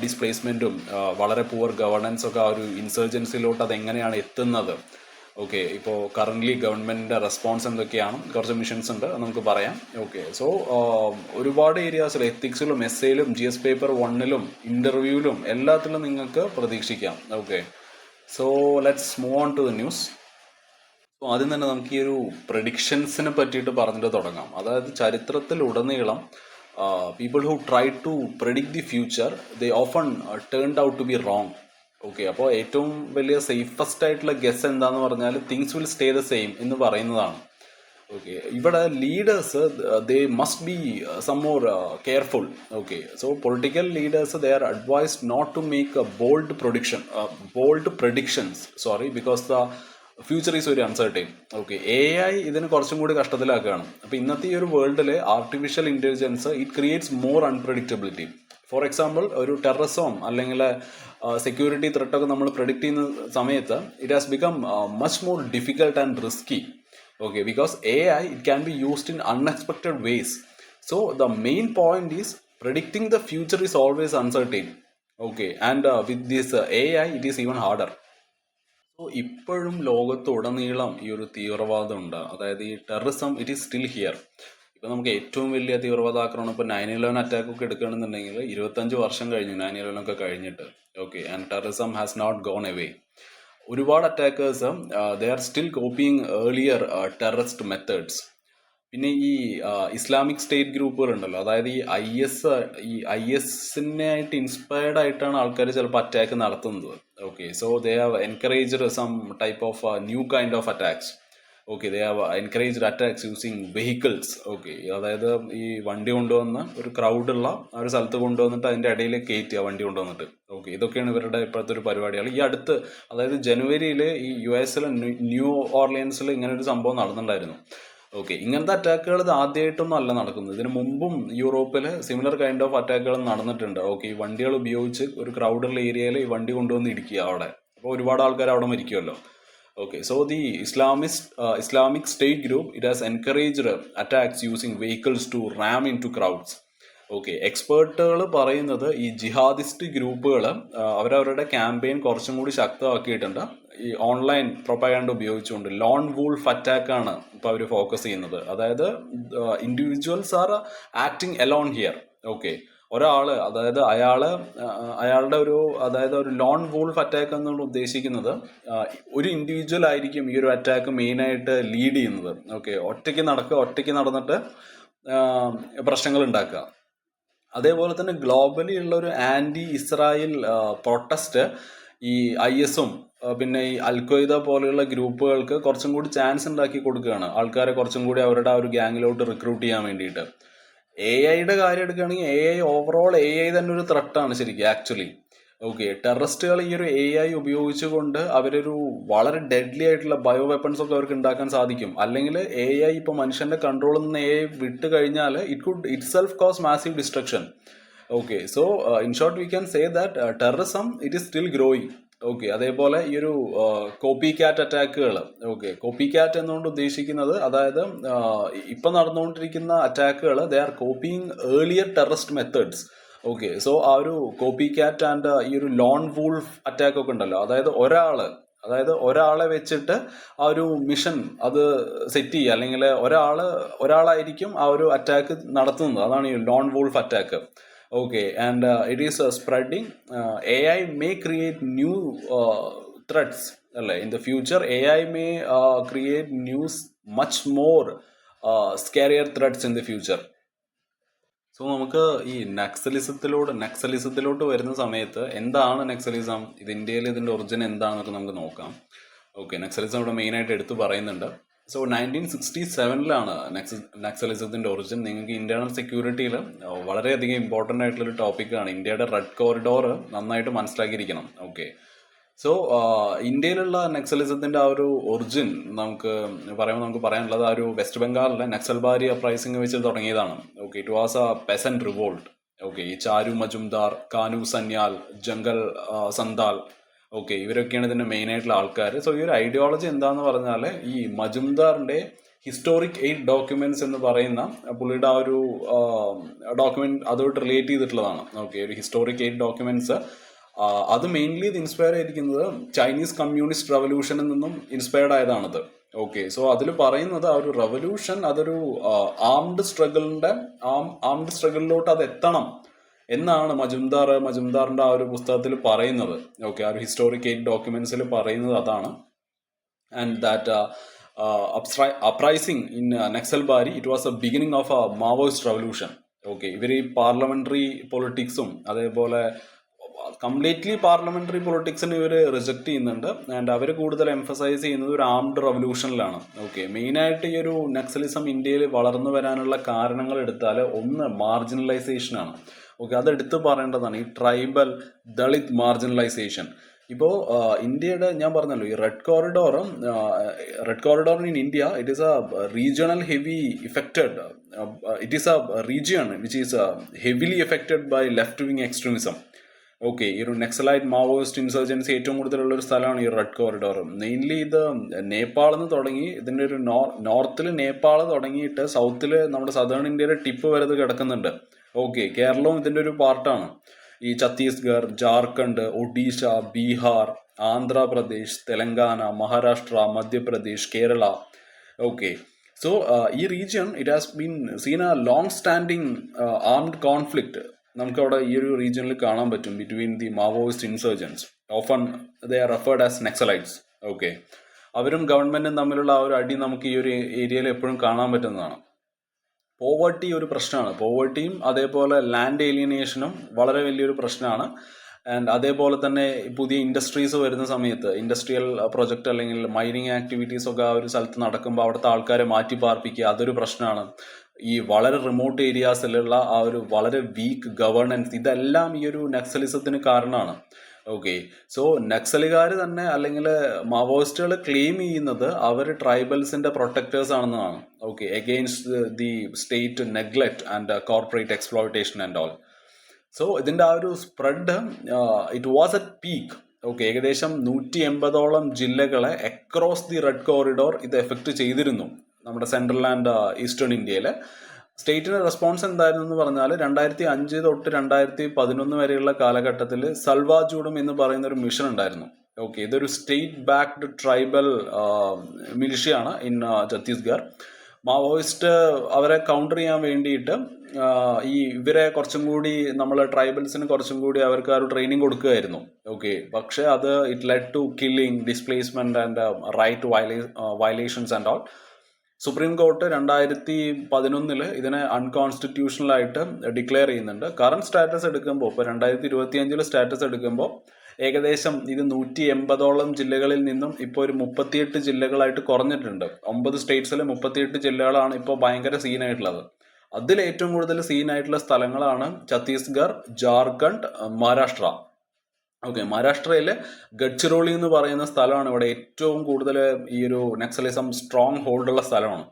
ഡിസ്പ്ലേസ്മെൻറ്റും വളരെ പുവർ ഗവർണൻസ് ഒക്കെ ആ ഒരു ഇൻസർജൻസിലോട്ട് അതെങ്ങനെയാണ് എത്തുന്നത്. ഓക്കെ, ഇപ്പോൾ കറൻ്റ്ലി ഗവൺമെൻറ്റിൻ്റെ റെസ്പോൺസ് എന്തൊക്കെയാണ്, കുറച്ച് മിഷൻസ് ഉണ്ട് നമുക്ക് പറയാം. ഓക്കെ, സോ ഒരുപാട് ഏരിയാസിൽ എത്തിക്സിലും എസ്സേയിലും GS പേപ്പർ 1 ഇൻ്റർവ്യൂവിലും എല്ലാത്തിലും നിങ്ങൾക്ക് പ്രതീക്ഷിക്കാം. Okay, so let's move on to the news. So ആദ്യം തന്നെ നമുക്ക് ഈ ഒരു പ്രഡിക്ഷൻസിനെ പറ്റിയിട്ട് പറഞ്ഞിട്ട് തുടങ്ങാം. അതായത് ചരിത്രത്തിലുടനീളം people who tried to predict the future, they often turned out to be wrong. Okay, അപ്പോൾ ഏറ്റവും വലിയ സേഫസ്റ്റ് ആയിട്ടുള്ള ഗസ് എന്താന്ന് പറഞ്ഞാൽ things will stay the same എന്ന് പറയുന്നതാണ്. ഓക്കെ, ഇവിടെ leaders they must be some more careful. Okay, so political leaders they are advised not to make bold predictions because the future is very uncertain. Okay, AI ഇതിന് കുറച്ചും കൂടി കഷ്ടത്തിലാക്കുകയാണ്. അപ്പോൾ ഇന്നത്തെ ഈ ഒരു വേൾഡിൽ artificial intelligence it creates more unpredictability. For example ഒരു terrorism അല്ലെങ്കിൽ സെക്യൂരിറ്റി ത്രെട്ടൊക്കെ നമ്മൾ പ്രെഡിക്റ്റ് ചെയ്യുന്ന സമയത്ത് it has become much more difficult and risky. Okay, because AI, it can be used in unexpected ways. So the main point is predicting the future is always uncertain. Okay, and with this AI, it is even harder. So ഇപ്പോഴും ലോകത്തുടനീളം ഈ ഒരു തീവ്രവാദം ഉണ്ട്. അതായത് ഈ terrorism it is still here. ഇപ്പം നമുക്ക് ഏറ്റവും വലിയ തീവ്രവാദ ആക്രമണം ഇപ്പോൾ 9/11 അറ്റാക്ക് ഒക്കെ എടുക്കുകയാണെന്നുണ്ടെങ്കിൽ 25 വർഷം കഴിഞ്ഞു 9/11 ഒക്കെ കഴിഞ്ഞിട്ട്. Okay, and terrorism has not gone away. ഒരുപാട് attackers they are still copying earlier terrorist methods. പിന്നെ ഈ ഇസ്ലാമിക് സ്റ്റേറ്റ് ഗ്രൂപ്പുകൾ ഉണ്ടല്ലോ, അതായത് ഈ ഐ എസിനെ ആയിട്ട് ഇൻസ്പയർഡ് ആയിട്ടാണ് ആൾക്കാർ ചിലപ്പോൾ അറ്റാക്ക് നടത്തുന്നത്. Okay, so they have encouraged some type of new kind of attacks. Okay, they have encouraged attacks using vehicles. Okay, അതായത് ഈ വണ്ടി കൊണ്ടുവന്ന് ഒരു ക്രൗഡുള്ള ആ ഒരു സ്ഥലത്ത് കൊണ്ടുവന്നിട്ട് അതിൻ്റെ ഇടയിൽ കയറ്റുക വണ്ടി കൊണ്ടുവന്നിട്ട്. ഓക്കെ, ഇതൊക്കെയാണ് ഇവരുടെ ഇപ്പോഴത്തെ ഒരു പരിപാടികൾ. ഈ അടുത്ത് അതായത് ജനുവരിയിൽ ഈ US ന്യൂ ഓർലിയൻസിൽ ഇങ്ങനെ ഒരു സംഭവം നടന്നിട്ടുണ്ടായിരുന്നു. ഓക്കെ, ഇങ്ങനത്തെ അറ്റാക്കുകൾ ഇത് ആദ്യമായിട്ടൊന്നും അല്ല നടക്കുന്നത്. ഇതിന് മുമ്പും യൂറോപ്പിൽ സിമിലർ കൈൻഡ് ഓഫ് അറ്റാക്കുകൾ നടന്നിട്ടുണ്ട്. ഓക്കെ, ഈ വണ്ടികൾ ഉപയോഗിച്ച് ഒരു ക്രൗഡുള്ള ഏരിയയിൽ ഈ വണ്ടി കൊണ്ടുവന്ന് ഇടിക്കുക അവിടെ. അപ്പോൾ ഒരുപാട് ആൾക്കാർ അവിടെ മരിക്കുമല്ലോ. Okay, so the Islamic State group, it has encouraged attacks using vehicles to ram into crowds. Okay, എക്സ്പേർട്ടുകൾ പറയുന്നത് ഈ ജിഹാദിസ്റ്റ് ഗ്രൂപ്പുകൾ അവരവരുടെ ക്യാമ്പയിൻ കുറച്ചും കൂടി ശക്തമാക്കിയിട്ടുണ്ട്. ഈ ഓൺലൈൻ പ്രൊപ്പഗാൻഡ ഉപയോഗിച്ചുകൊണ്ട് ലോൺ വൂൾഫ് അറ്റാക്കാണ് ഇപ്പോൾ അവർ ഫോക്കസ് ചെയ്യുന്നത്. അതായത് individuals are acting alone here. Okay, ഒരാൾ അതായത് അയാളുടെ ഒരു ലോൺ വൂൾഫ് അറ്റാക്ക് എന്നുകൊണ്ട് ഉദ്ദേശിക്കുന്നത് ഒരു ഇൻഡിവിജ്വൽ ആയിരിക്കും ഈ ഒരു അറ്റാക്ക് മെയിനായിട്ട് ലീഡ് ചെയ്യുന്നത്. ഓക്കെ, ഒറ്റയ്ക്ക് നടന്നിട്ട് പ്രശ്നങ്ങൾ ഉണ്ടാക്കുക. അതേപോലെ തന്നെ ഗ്ലോബലി ഉള്ള ഒരു ആൻറ്റി ഇസ്രായേൽ പ്രൊട്ടസ്റ്റ് ഈ IS-ഉം പിന്നെ ഈ അൽഖ്വയ്ദ പോലെയുള്ള ഗ്രൂപ്പുകൾക്ക് കുറച്ചും കൂടി ചാൻസ് ഉണ്ടാക്കി കൊടുക്കുകയാണ്. ആൾക്കാരെ കുറച്ചും കൂടി അവരുടെ ആ ഒരു ഗ്യാങ്ങിലോട്ട് റിക്രൂട്ട് ചെയ്യാൻ വേണ്ടിയിട്ട്. AI-യുടെ കാര്യം എടുക്കുകയാണെങ്കിൽ ഓവറോൾ AI തന്നെ ഒരു ത്രെട്ടാണ് ശരിക്കും ആക്ച്വലി. ഓക്കെ, ടെററിസ്റ്റുകൾ ഈ ഒരു AI ഉപയോഗിച്ചുകൊണ്ട് അവരൊരു വളരെ ഡെഡ്ലി ആയിട്ടുള്ള ബയോ വെപ്പൺസ് ഒക്കെ അവർക്ക് ഉണ്ടാക്കാൻ സാധിക്കും. അല്ലെങ്കിൽ AI ഇപ്പോൾ മനുഷ്യന്റെ കൺട്രോളിൽ നിന്ന് AI വിട്ട് കഴിഞ്ഞാൽ it could itself cause massive destruction. Okay, so in short we can say that terrorism it is still growing. Okay, അതേപോലെ ഈ ഒരു കോപ്പി ക്യാറ്റ് അറ്റാക്കുകൾ. ഓക്കെ, കോപ്പി ക്യാറ്റ് എന്നുകൊണ്ട് ഉദ്ദേശിക്കുന്നത് അതായത് ഇപ്പം നടന്നുകൊണ്ടിരിക്കുന്ന അറ്റാക്കുകൾ they are copying earlier terrorist methods. Okay, so ആ ഒരു കോപ്പി ക്യാറ്റ് ആൻഡ് ഈ ഒരു ലോൺ വൂൾഫ് അറ്റാക്ക് ഒക്കെ ഉണ്ടല്ലോ, അതായത് ഒരാളെ വെച്ചിട്ട് ആ ഒരു മിഷൻ അത് സെറ്റ് ചെയ്യുക, അല്ലെങ്കിൽ ഒരാളായിരിക്കും ആ ഒരു അറ്റാക്ക് നടത്തുന്നത്. അതാണ് ഈ loan wolf attack. Okay, and it is spreading. AI may create new threats. In the future, AI may create new, much more scarier threats in the future. So നമുക്ക് ഈ നക്സലിസത്തിലോട്ട് വരുന്ന സമയത്ത് എന്താണ് നക്സലിസം, ഇത് ഇന്ത്യയിൽ ഇതിൻ്റെ ഒറിജിൻ എന്താണെന്നൊക്കെ നമുക്ക് നോക്കാം. ഓക്കെ, നക്സലിസം ഇവിടെ മെയിനായിട്ട് എടുത്ത് പറയുന്നുണ്ട്. സോ 1967 നക്സലിസത്തിൻ്റെ ഒറിജിൻ. നിങ്ങൾക്ക് ഇന്റേണൽ സെക്യൂരിറ്റിയിൽ വളരെയധികം ഇമ്പോർട്ടൻ്റ് ആയിട്ടുള്ളൊരു ടോപ്പിക്കാണ്. ഇന്ത്യയുടെ റെഡ് കോറിഡോർ നന്നായിട്ട് മനസ്സിലാക്കിയിരിക്കണം. ഓക്കെ, സോ ഇന്ത്യയിലുള്ള നക്സലിസത്തിൻ്റെ ആ ഒരു ഒറിജിൻ നമുക്ക് പറയാനുള്ളത് ആ ഒരു വെസ്റ്റ് ബംഗാളിലെ നക്സൽബാരി അപ്രൈസിംഗ് വെച്ച് തുടങ്ങിയതാണ്. Okay, it was A peasant revolt. Okay, ഈ ചാരു മജുംദാർ, കാനു സന്യാൽ, ജംഗൽ സന്താൽ, ഓക്കെ, ഇവരൊക്കെയാണ് ഇതിൻ്റെ മെയിൻ ആയിട്ടുള്ള ആൾക്കാർ. സോ ഈ ഒരു ഐഡിയോളജി എന്താന്ന് പറഞ്ഞാൽ ഈ മജുംദാറിൻ്റെ ഹിസ്റ്റോറിക് 8 ഡോക്യുമെന്റ്സ് എന്ന് പറയുന്ന പുള്ളിയുടെ ആ ഒരു ഡോക്യുമെന്റ് അതുമായിട്ട് റിലേറ്റ് ചെയ്തിട്ടുള്ളതാണ്. ഓക്കെ, ഒരു ഹിസ്റ്റോറിക് 8 ഡോക്യുമെന്റ്സ് അത് മെയിൻലി ഇത് ഇൻസ്പയർ ചെയ്തിരിക്കുന്നത് ചൈനീസ് കമ്മ്യൂണിസ്റ്റ് റവല്യൂഷനിൽ നിന്നും ഇൻസ്പയർഡ് ആയതാണത്. ഓക്കെ, സോ അതിൽ പറയുന്നത് ആ ഒരു റവല്യൂഷൻ അതൊരു ആംഡ് സ്ട്രഗിളിലോട്ട് അത് എത്തണം എന്നാണ് മജുംദാറിന്റെ ആ ഒരു പുസ്തകത്തിൽ പറയുന്നത്. ഓക്കെ, ആ ഒരു ഹിസ്റ്റോറിക് 8 ഡോക്യുമെന്റ്സിൽ പറയുന്നത് അതാണ്. And that uprising in Naxalbari, it was a beginning of a Maoist revolution. Okay, ഇവർ ഈ പാർലമെന്ററി പൊളിറ്റിക്സും അതേപോലെ കംപ്ലീറ്റ്ലി പാർലമെന്ററി പൊളിറ്റിക്സിന് ഇവർ റിജക്ട് ചെയ്യുന്നുണ്ട്. ആൻഡ് അവർ കൂടുതൽ എംഫസൈസ് ചെയ്യുന്നത് ഒരു ആംഡ് റവല്യൂഷനിലാണ്. ഓക്കെ, മെയിനായിട്ട് ഈ ഒരു നക്സലിസം ഇന്ത്യയിൽ വളർന്നു വരാനുള്ള കാരണങ്ങൾ എടുത്താൽ ഒന്ന് മാർജിനലൈസേഷനാണ്. ഓക്കെ, അതെടുത്ത് പറയേണ്ടതാണ്. ഈ ട്രൈബൽ ദളിത് മാർജിനലൈസേഷൻ. ഇപ്പോൾ ഇന്ത്യയുടെ ഞാൻ പറഞ്ഞല്ലോ ഈ red corridor in India it is a regional heavy affected it is a region which is heavily affected by left wing extremism. Okay, ഈ ഒരു നെക്സലൈറ്റ് മാവോയിസ്റ്റ് ഇൻസർജൻസി ഏറ്റവും കൂടുതലുള്ള ഒരു സ്ഥലമാണ് ഈ റെഡ് കോറിഡോർ. മെയിൻലി ഇത് നേപ്പാളിൽ നിന്ന് തുടങ്ങി, ഇതിൻ്റെ ഒരു നോർത്തിൽ നേപ്പാൾ തുടങ്ങിയിട്ട് സൗത്തിൽ നമ്മുടെ സദേൺ ഇന്ത്യയുടെ ടിപ്പ് വരെ ഇത് കിടക്കുന്നുണ്ട്. ഓക്കെ, കേരളവും ഇതിൻ്റെ ഒരു പാർട്ടാണ്. ഈ ഛത്തീസ്ഗഡ്, ജാർഖണ്ഡ്, ഒഡീഷ, ബീഹാർ, ആന്ധ്രാപ്രദേശ്, തെലങ്കാന, മഹാരാഷ്ട്ര, മധ്യപ്രദേശ്, കേരള. ഓക്കെ, സോ ഈ region it has been seen a long standing armed conflict നമുക്കവിടെ ഈ ഒരു റീജിയനിൽ കാണാൻ പറ്റും between the Maoist insurgency. Often they are referred as Naxalites. Okay, അവരും ഗവൺമെന്റും തമ്മിലുള്ള ആ ഒരു അടി നമുക്ക് ഈ ഒരു ഏരിയയിൽ എപ്പോഴും കാണാൻ പറ്റുന്നതാണ്. പോവർട്ടി ഒരു പ്രശ്നമാണ്. പോവർട്ടിയും അതേപോലെ ലാൻഡ് ഏലിയനേഷനും വളരെ വലിയൊരു പ്രശ്നമാണ്. ആൻഡ് അതേപോലെ തന്നെ പുതിയ ഇൻഡസ്ട്രീസ് വരുന്ന സമയത്ത് ഇൻഡസ്ട്രിയൽ പ്രൊജക്റ്റ് അല്ലെങ്കിൽ മൈനിങ് ആക്ടിവിറ്റീസ് ഒക്കെ ആ ഒരു സ്ഥലത്ത് നടക്കുമ്പോൾ അവിടുത്തെ ആൾക്കാരെ മാറ്റി പാർപ്പിക്കുക, അതൊരു പ്രശ്നമാണ്. ഈ വളരെ റിമോട്ട് ഏരിയാസിലുള്ള ആ ഒരു വളരെ വീക്ക് ഗവേണൻസ്, ഇതെല്ലാം ഈ ഒരു നക്സലിസത്തിന് കാരണമാണ്. ഓക്കെ, സോ നക്സലുകാർ തന്നെ അല്ലെങ്കിൽ മാവോയിസ്റ്റുകൾ ക്ലെയിം ചെയ്യുന്നത് അവർ ട്രൈബൽസിന്റെ പ്രൊട്ടക്ടേഴ്സ് ആണെന്നാണ്. Okay, against the state neglect and corporate exploitation and all. So ഇതിന്റെ ആ ഒരു spread it was at peak. Okay, ഏകദേശം 180ഓളം ജില്ലകളെ അക്രോസ് ദി റെഡ് കോറിഡോർ ഇത് എഫക്ട് ചെയ്തിരുന്നു നമ്മുടെ സെൻട്രൽ ആൻഡ് ഈസ്റ്റേൺ ഇന്ത്യയിൽ. സ്റ്റേറ്റിന്റെ റെസ്പോൺസ് എന്തായിരുന്നു എന്ന് പറഞ്ഞാൽ 2005 തൊട്ട് 2011 വരെയുള്ള കാലഘട്ടത്തിൽ സൽവാജൂഡം എന്ന് പറയുന്ന ഒരു മിഷൻ ഉണ്ടായിരുന്നു. ഓക്കെ, ഇതൊരു സ്റ്റേറ്റ് ബാക്ക്ഡ് ട്രൈബൽ മിലിഷ്യയാണ് ഇൻ ഛത്തീസ്ഗഡ്. മാവോയിസ്റ്റ് അവരെ കൗണ്ടർ ചെയ്യാൻ വേണ്ടിയിട്ട് ഈ ഇവരെ കുറച്ചും കൂടി നമ്മൾ ട്രൈബൽസിന് കുറച്ചും കൂടി അവർക്ക് ആ ഒരു ട്രെയിനിങ് കൊടുക്കുകയായിരുന്നു. ഓക്കെ, പക്ഷെ അത് it led to killing, displacement and right violations and all. Supreme court 2011 ഇതിനെ അൺകോൺസ്റ്റിറ്റ്യൂഷണൽ ആയിട്ട് ഡിക്ലെയർ ചെയ്യുന്നുണ്ട്. കറണ്ട് സ്റ്റാറ്റസ് എടുക്കുമ്പോൾ ഇപ്പോൾ 2025 സ്റ്റാറ്റസ് എടുക്കുമ്പോൾ ഏകദേശം ഇത് 180ഓളം ജില്ലകളിൽ നിന്നും ഇപ്പോൾ ഒരു 38 ജില്ലകളായിട്ട് കുറഞ്ഞിട്ടുണ്ട്. 9 സ്റ്റേറ്റ്സിലെ 38 ജില്ലകളാണ് ഇപ്പോൾ ഭയങ്കര സീനായിട്ടുള്ളത്. അതിൽ ഏറ്റവും കൂടുതൽ സീനായിട്ടുള്ള സ്ഥലങ്ങളാണ് ഛത്തീസ്ഗഡ്, ജാർഖണ്ഡ്, മഹാരാഷ്ട്ര. ഓക്കെ, മഹാരാഷ്ട്രയിലെ ഗഡ്ചിറോളി എന്ന് പറയുന്ന സ്ഥലമാണ് ഇവിടെ ഏറ്റവും കൂടുതൽ ഈ ഒരു നക്സലിസം സ്ട്രോങ് ഹോൾഡുള്ള സ്ഥലമാണ്.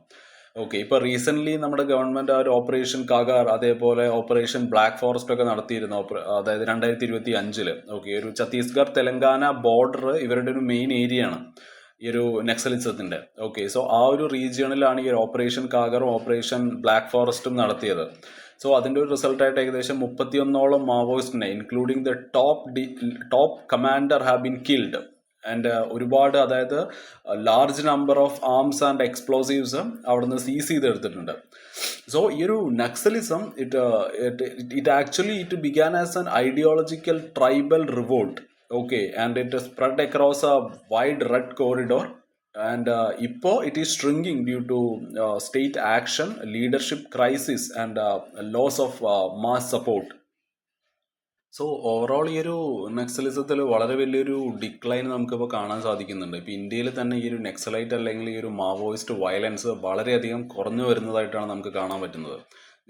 ഓക്കെ, ഇപ്പോൾ റീസെൻ്റ്ലി നമ്മുടെ ഗവൺമെൻറ് ആ ഒരു ഓപ്പറേഷൻ കാഗാർ അതേപോലെ ഓപ്പറേഷൻ ബ്ലാക്ക് ഫോറസ്റ്റ് ഒക്കെ നടത്തിയിരുന്നു. അതായത് 2025. ഓക്കെ, ഒരു ഛത്തീസ്ഗഡ് തെലങ്കാന ബോർഡർ ഇവരുടെ ഒരു മെയിൻ ഏരിയ ആണ് ഈ ഒരു നക്സലിസത്തിൻ്റെ. ഓക്കെ, സോ ആ ഒരു റീജിയണിലാണ് ഈ ഒരു ഓപ്പറേഷൻ കാഗറും ഓപ്പറേഷൻ ബ്ലാക്ക് ഫോറസ്റ്റും നടത്തിയത്. സോ അതിൻ്റെ ഒരു റിസൾട്ടായിട്ട് ഏകദേശം 31ഓളം മാവോയിസ്റ്റിനെ including the top commander have been killed. And ഒരുപാട്, അതായത് large number of arms and explosives അവിടുന്ന് സീസ് ചെയ്തെടുത്തിട്ടുണ്ട്. സോ ഈ ഒരു Naxalism it actually it began as an ideological tribal revolt. Okay, and it spread across a wide red corridor. And ഇപ്പോൾ it is shrinking due to state action, leadership crisis and loss of mass support. So overall ഈ ഒരു നക്സലിസത്തിൽ വളരെ വലിയൊരു decline നമുക്കിപ്പോൾ കാണാൻ സാധിക്കുന്നുണ്ട്. ഇപ്പോൾ ഇന്ത്യയിൽ തന്നെ ഈ ഒരു നക്സലൈറ്റ് അല്ലെങ്കിൽ ഈ ഒരു മാവോയിസ്റ്റ് വയലൻസ് വളരെയധികം കുറഞ്ഞു വരുന്നതായിട്ടാണ് നമുക്ക് കാണാൻ പറ്റുന്നത്.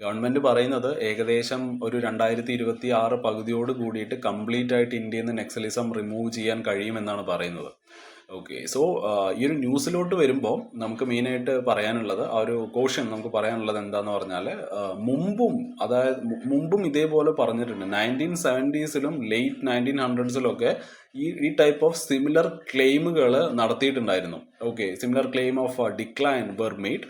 ഗവൺമെൻറ് പറയുന്നത് ഏകദേശം ഒരു 2026 പകുതിയോട് കൂടിയിട്ട് കംപ്ലീറ്റ് ആയിട്ട് ഇന്ത്യയിൽ നിന്ന് നക്സലിസം റിമൂവ് ചെയ്യാൻ കഴിയുമെന്നാണ് പറയുന്നത്. ഓക്കെ, സോ ഈ ഒരു ന്യൂസിലോട്ട് വരുമ്പോൾ നമുക്ക് മെയിനായിട്ട് പറയാനുള്ളത് ആ ഒരു കോഷൻ നമുക്ക് പറയാനുള്ളത് എന്താന്ന് പറഞ്ഞാൽ മുമ്പും ഇതേപോലെ പറഞ്ഞിട്ടുണ്ട്. 1970s ലേറ്റ് 1900s ഈ ടൈപ്പ് ഓഫ് സിമിലർ ക്ലെയിമുകൾ നടത്തിയിട്ടുണ്ടായിരുന്നു. Okay, similar claim of decline were made.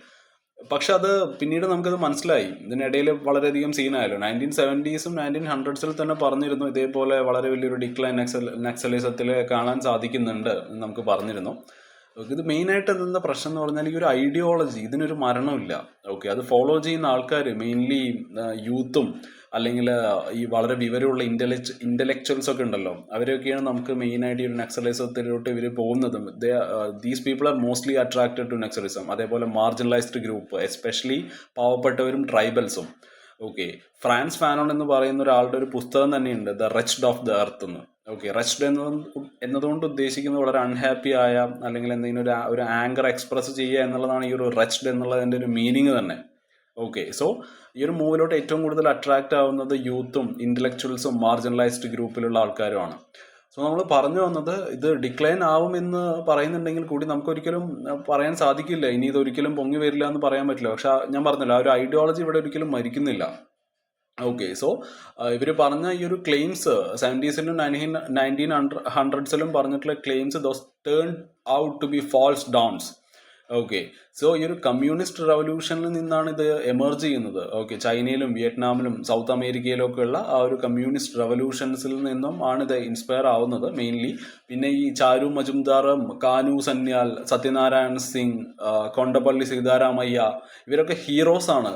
പക്ഷെ അത് പിന്നീട് നമുക്കത് മനസ്സിലായി, ഇതിനിടയിൽ വളരെയധികം സീനായല്ലോ. 1970s 1900s തന്നെ പറഞ്ഞിരുന്നു ഇതേപോലെ വളരെ വലിയൊരു ഡിക്ലൈൻ നക്സലിസത്തിൽ കാണാൻ സാധിക്കുന്നുണ്ട് എന്ന് നമുക്ക് പറഞ്ഞിരുന്നു. ഇത് മെയിനായിട്ട് എന്താ പ്രശ്നം എന്ന് പറഞ്ഞാൽ ഈ ഒരു ഐഡിയോളജി, ഇതിനൊരു മരണമില്ല. ഓക്കെ, അത് ഫോളോ ചെയ്യുന്ന ആൾക്കാർ മെയിൻലി യൂത്തും അല്ലെങ്കിൽ ഈ വളരെ വിവരമുള്ള ഇന്റലക്ച്വൽസ് ഒക്കെ ഉണ്ടല്ലോ, അവരൊക്കെയാണ് നമുക്ക് മെയിനായിട്ട് ഈ ഒരു നക്സലിസത്തിലോട്ട് ഇവർ പോകുന്നതും. These people are mostly attracted to Naxalism. അതേപോലെ മാർജിനലൈസ്ഡ് ഗ്രൂപ്പ്, എസ്പെഷ്യലി പാവപ്പെട്ടവരും ട്രൈബൽസും. ഓക്കെ, ഫ്രാൻസ് ഫാനോൺ എന്ന് പറയുന്ന ഒരാളുടെ ഒരു പുസ്തകം തന്നെയുണ്ട്, The Wretched of the Earth എന്ന്. ഓക്കെ, റെച്ച്ഡ് എന്നതുകൊണ്ട് ഉദ്ദേശിക്കുന്നത് വളരെ അൺഹാപ്പി ആയ അല്ലെങ്കിൽ എന്തെങ്കിലും ഒരു ആങ്കർ എക്സ്പ്രസ് ചെയ്യുക എന്നുള്ളതാണ് ഈ ഒരു റെച്ച്ഡ് എന്നുള്ളതിൻ്റെ ഒരു മീനിങ് തന്നെ. ഓക്കെ, സോ ഈ ഒരു മൂവിലോട്ട് ഏറ്റവും കൂടുതൽ അട്രാക്റ്റ് ആവുന്നത് യൂത്തും ഇന്റലക്ച്വൽസും മാർജിനലൈസ്ഡ് ഗ്രൂപ്പിലുള്ള ആൾക്കാരുമാണ്. സോ സോ നമ്മൾ പറഞ്ഞു വന്നത് ഇത് ഡിക്ലൈൻ ആവുമെന്ന് പറയുന്നുണ്ടെങ്കിൽ കൂടി നമുക്കൊരിക്കലും പറയാൻ സാധിക്കില്ല, ഇനി ഇതൊരിക്കലും പൊങ്ങി വരില്ല എന്ന് പറയാൻ പറ്റില്ല. പക്ഷെ ഞാൻ പറഞ്ഞല്ലോ, ആ ഒരു ഐഡിയോളജി ഇവിടെ ഒരിക്കലും മരിക്കുന്നില്ല. ഓക്കെ, സോ ഇവർ പറഞ്ഞ ഈ ഒരു ക്ലെയിംസ് 70s-ലും 1900s-ലും പറഞ്ഞിട്ടുള്ള claims those turn out to be false downs. Okay, so ഈ ഒരു കമ്മ്യൂണിസ്റ്റ് റവല്യൂഷനിൽ നിന്നാണ് ഇത് എമർജ് ചെയ്യുന്നത്. ഓക്കെ, ചൈനയിലും വിയറ്റ്നാമിലും സൗത്ത് അമേരിക്കയിലും ഒക്കെ ഉള്ള ആ ഒരു കമ്മ്യൂണിസ്റ്റ് റവല്യൂഷൻസിൽ നിന്നും ആണ് ഇത് ഇൻസ്പയർ ആവുന്നത് മെയിൻലി. പിന്നെ ഈ ചാരു മജുംദാർ, കാനു സന്യാൽ, സത്യനാരായൺ സിംഗ്, കൊണ്ടപ്പള്ളി സീതാരാമയ്യ, ഇവരൊക്കെ ഹീറോസ് ആണ്.